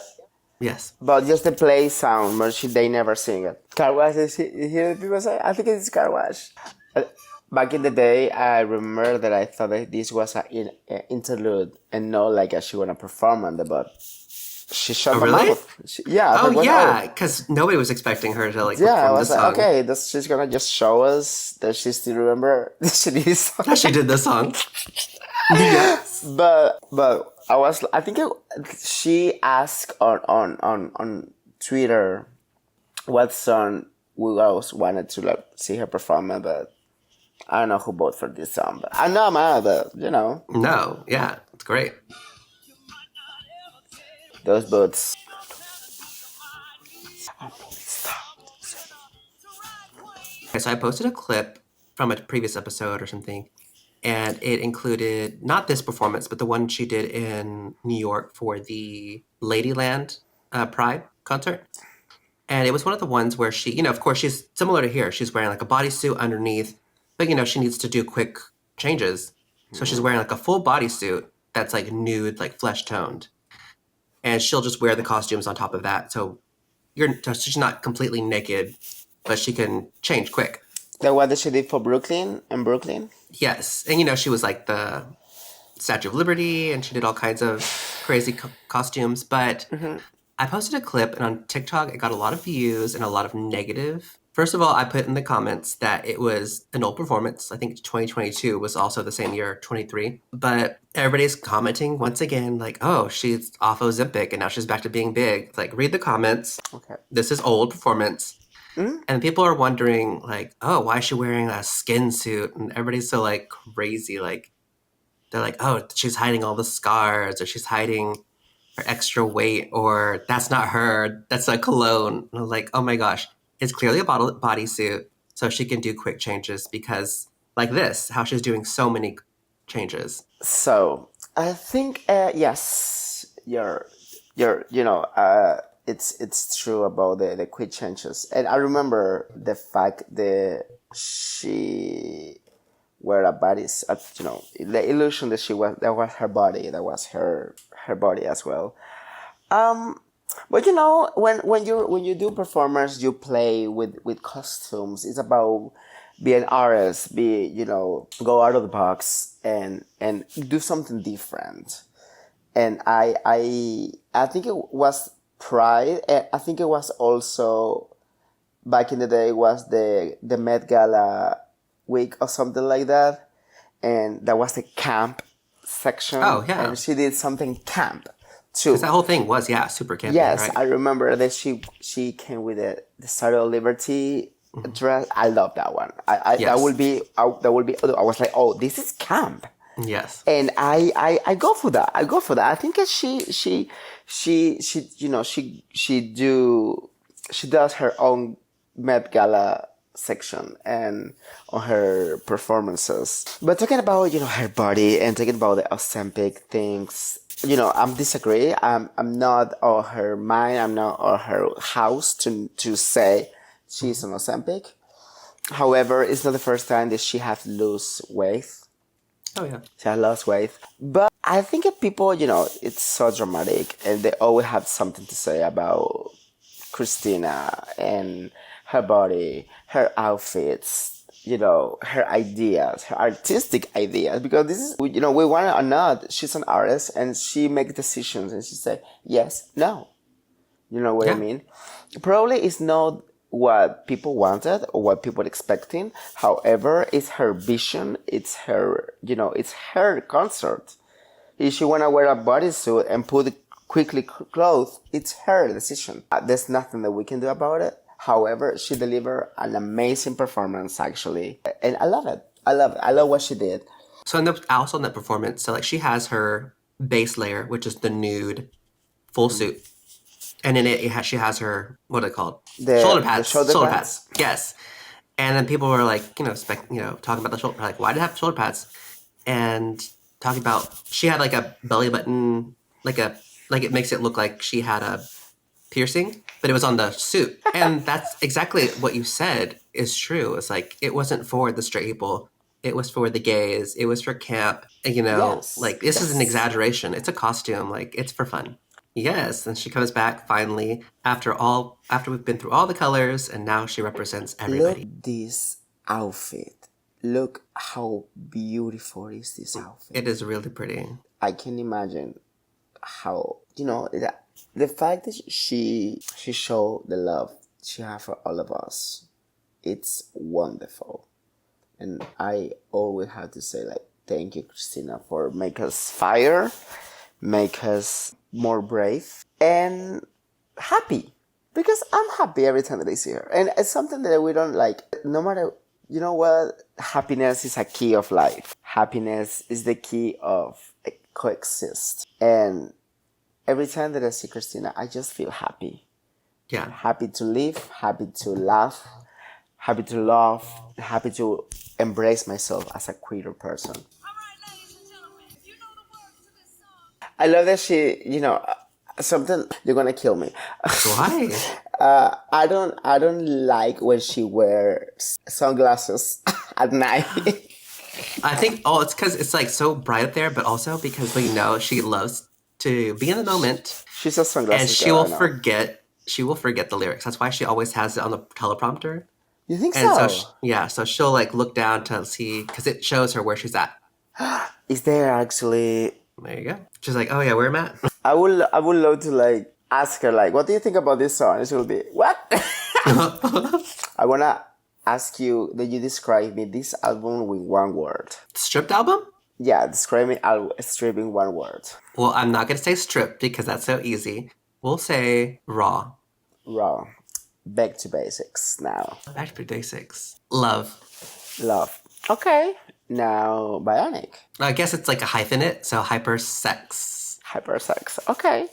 Yes. but just the play sound, but they never sing it. Car wash, you hear people say? I think it's car wash. Back in the day, I remember that I thought that this was an interlude and not like she wanna perform on the but she shut Oh, her really? mouth. I Oh, thought, yeah, because nobody was expecting her to like yeah, I perform the was like, song. okay, she's gonna just show us that she still remember that she did this song. That she did the song. Yes. But I think she asked on Twitter what song we always wanted to like see her perform it, but I don't know who voted for this song. But I know I'm out, but No, yeah, it's great. those votes. Okay, so I posted a clip from a previous episode or something, and it included not this performance, but the one she did in New York for the Ladyland Pride concert. And it was one of the ones where she, of course, she's similar to here. She's wearing like a bodysuit underneath, but she needs to do quick changes. So she's wearing like a full bodysuit that's like nude, like flesh toned. And she'll just wear the costumes on top of that. So she's not completely naked, but she can change quick. The one that she did for Brooklyn and Brooklyn. Yes. And she was like the Statue of Liberty and she did all kinds of crazy costumes. But I posted a clip and on TikTok, it got a lot of views and a lot of negative. First of all, I put in the comments that it was an old performance. I think 2022 was also the same year, 23. But everybody's commenting once again, like, oh, she's off Ozempic and now she's back to being big. It's like, read the comments. Okay. This is old performance. And people are wondering, like, oh, why is she wearing a skin suit? And everybody's so, like, crazy. Like, they're like, oh, she's hiding all the scars or she's hiding her extra weight or that's not her. That's a cologne. And I was like, oh, my gosh. It's clearly a bodysuit, so she can do quick changes because, like this, how she's doing so many changes. So I think yes, it's true about the quick changes, and I remember the fact that she wear a body, the illusion that that was her body, that was her body as well. But when you do performance, you play with costumes. It's about being artists, go out of the box and do something different. And I think it was Pride, and I think it was also back in the day was the Met Gala week or something like that, and that was the camp section. Oh, yeah. And she did something camp too. Because that whole thing was, super campy, Yes, right? I remember that she came with the Statue of Liberty dress. I love that one. Yes. That will be. I was like, oh, this is camp, Yes. and I go for that. I think that she does her own Met Gala section and on her performances. But talking about, her body and talking about the Ozempic things, I'm disagree. I'm not on her mind. I'm not on her house to say she's on Ozempic. However, it's not the first time that she has lose weight. Oh, yeah. She has lost weight. But I think that people, it's so dramatic and they always have something to say about Christina and her body, her outfits, her ideas, her artistic ideas. Because this is, we want it or not, she's an artist and she makes decisions and she say yes, no. You know what I mean? Probably it's not what people wanted or what people expecting. However, it's her vision. It's her, it's her concert. If she want to wear a bodysuit and put quickly clothes, it's her decision. There's nothing that we can do about it. However, she delivered an amazing performance, actually. And I love it. I love what she did. So also in that performance, so like she has her base layer, which is the nude full suit. And in it, she has her, what are they called? Shoulder pads. The shoulder pads. Yes. And then people were like, talking about the shoulder, like, why did it have shoulder pads? And talking about, she had like a belly button, like it makes it look like she had a piercing, but it was on the suit. And that's exactly what you said is true. It's like, it wasn't for the straight people. It was for the gays. It was for camp. Like, this is an exaggeration. It's a costume. Like, it's for fun. Yes, and she comes back finally after we've been through all the colors, and now she represents everybody. Look this outfit. Look how beautiful is this outfit. It is really pretty. I can imagine how, the fact that she showed the love she has for all of us. It's wonderful. And I always have to say, like, thank you, Christina, for make us fire, make us more brave and happy, because I'm happy every time that I see her, and it's something that we don't like. No matter, what, happiness is a key of life. Happiness is the key of coexist, and every time that I see Christina, I just feel happy. Yeah, happy to live, happy to laugh, happy to love, happy to embrace myself as a queer person. I love that she, something, you're gonna kill me. Why? I don't like when she wears sunglasses at night. I think, it's because it's like so bright up there, but also because she loves to be in the moment. She's a sunglasses and she will forget the lyrics. That's why she always has it on the teleprompter. You think so? And so she'll like look down to see, because it shows her where she's at. Is there actually... There you go. She's like, oh yeah, where am I at? I would love to like ask her like, what do you think about this song? And she'll be, what? I wanna ask you that you describe me this album with one word. Stripped album? Yeah, describe me strip in one word. Well, I'm not gonna say stripped because that's so easy. We'll say raw. Raw. Back to basics now. Back to basics. Love. Okay. Now, bionic. I guess it's like a hyphenate, so hypersex. Hypersex. Okay.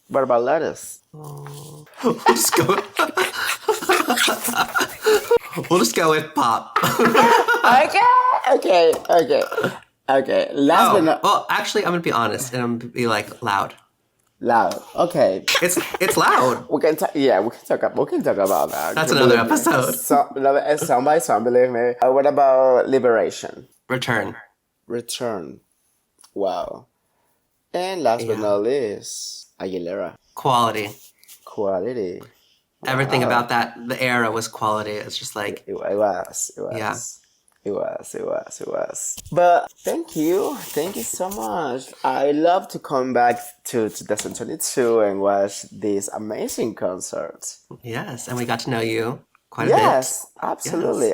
What about lettuce? We'll just go. We'll just go with pop. Okay. Last but not... Well, actually, I'm gonna be honest, and I'm gonna be like loud. Loud. Okay. It's loud. We can talk about that. That's another episode. Song by song, believe me. What about liberation? Return. Wow. And last but not least, Aguilera. Quality. Wow. Everything about the era was quality. It's just like it was. Yeah. It was. But thank you so much. I love to come back to 2022 and watch this amazing concert. Yes, and we got to know you quite a bit. Yes, absolutely.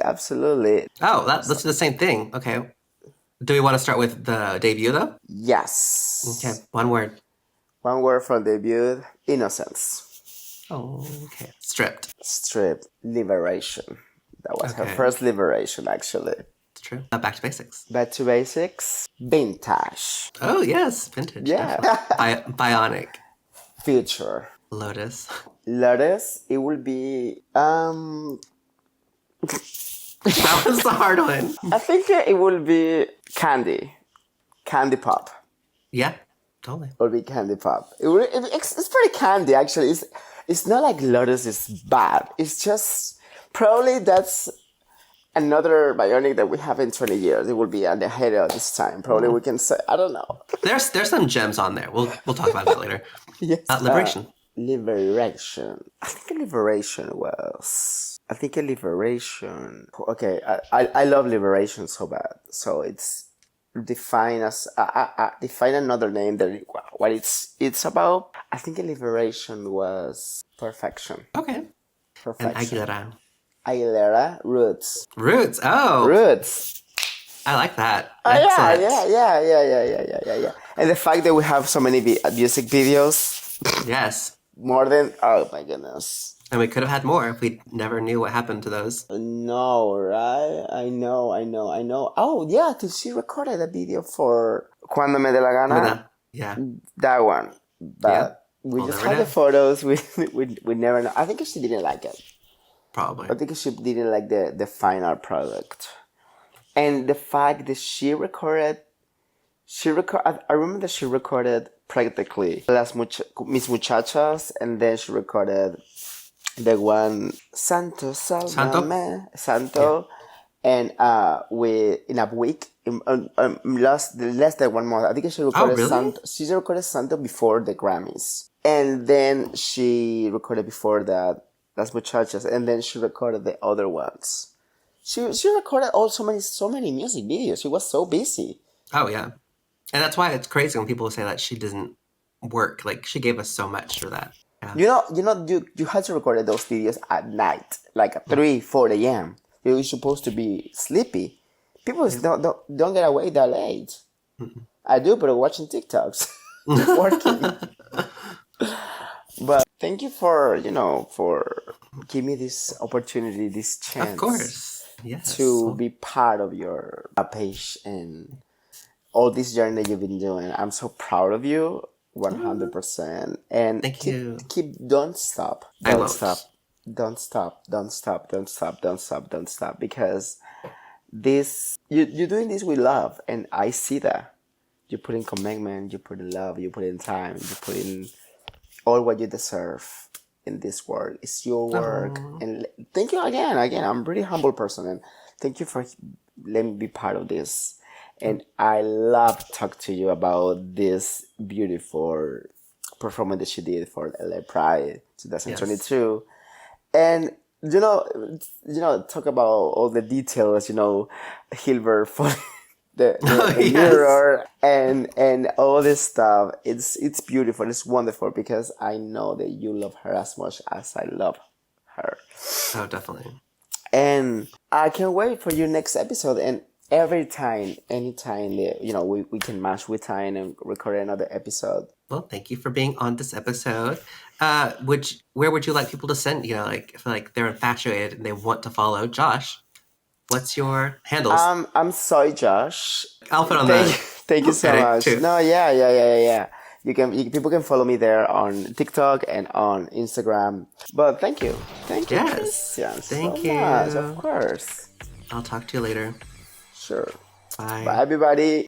Oh, let's do the same thing. Okay. Do we want to start with the debut though? Yes. Okay, one word. One word from debut, innocence. Oh, okay. Stripped. Liberation. That was her first liberation, actually. It's true. Back to basics. Vintage. Oh, yes. Vintage. Yeah. Bionic. Future. Lotus. It will be That was the hard one. I think it will be candy pop. Yeah, totally. It will be candy pop. It's pretty candy actually. It's not like Lotus is bad. It's just probably that's another bionic that we have in 20 years. It will be at the head of this time. Probably we can say, I don't know. There's some gems on there. We'll talk about that later. Yes. Liberation. Liberation. I think a liberation was. I think a liberation. Okay, I love liberation so bad. So it's define as define another name that what it's about. I think a liberation was perfection. Okay. Perfection. And Aguilera. Aguilera, roots. Roots. Oh. Roots. I like that. Oh, Excellent. yeah. And the fact that we have so many music videos. Yes. More than, oh my goodness. And we could have had more if we never knew what happened to those. No, right? I know. Oh, yeah, she recorded a video for Cuando Me De La Gana. Yeah. That one. But Yeah. we We'll just never had know. the photos. We never know. I think she didn't like it. Probably. I think she didn't like the final product. And the fact that she recorded, I remember that she recorded practically Mis Muchachas, and then she recorded the one Santo Salvame, Santo, and in a week, less than 1 month. I think she recorded really? Santo. She recorded Santo before the Grammys, and then she recorded before that Las Muchachas, and then she recorded the other ones. She recorded so many music videos. She was so busy. Oh, yeah. And that's why it's crazy when people say that she doesn't work. Like, she gave us so much for that. Yeah. You had to record those videos at night, like at 3-4 a.m. You're supposed to be sleepy. People don't get away that late. Mm-hmm. I do, but I'm watching TikToks, working. But thank you for giving me this opportunity, this chance. Of course. Yes. To be part of your page and all this journey that you've been doing. I'm so proud of you, 100%. And Thank you. Don't stop. I won't. Don't stop. Because you're doing this with love, and I see that. You put in commitment, you put in love, you put in time, you put in all what you deserve in this work. It's your work. And thank you again. I'm a really humble person, and thank you for letting me be part of this. And I love to talk to you about this beautiful performance that she did for LA Pride 2022. Yes. And talk about all the details, Hilbert for the yes. mirror and all this stuff. It's beautiful. It's wonderful because I know that you love her as much as I love her. Oh, definitely. And I can't wait for your next episode. And anytime that, we can match with time and record another episode. Well, thank you for being on this episode. Where would you like people to send? If they're infatuated and they want to follow Josh. What's your handles? I'm sorry, Josh. I'll put on Thank you so much. Too. No, yeah. People can follow me there on TikTok and on Instagram. But thank you. Yes. Thank you. Much, of course. I'll talk to you later. Sure. Bye. Bye, everybody.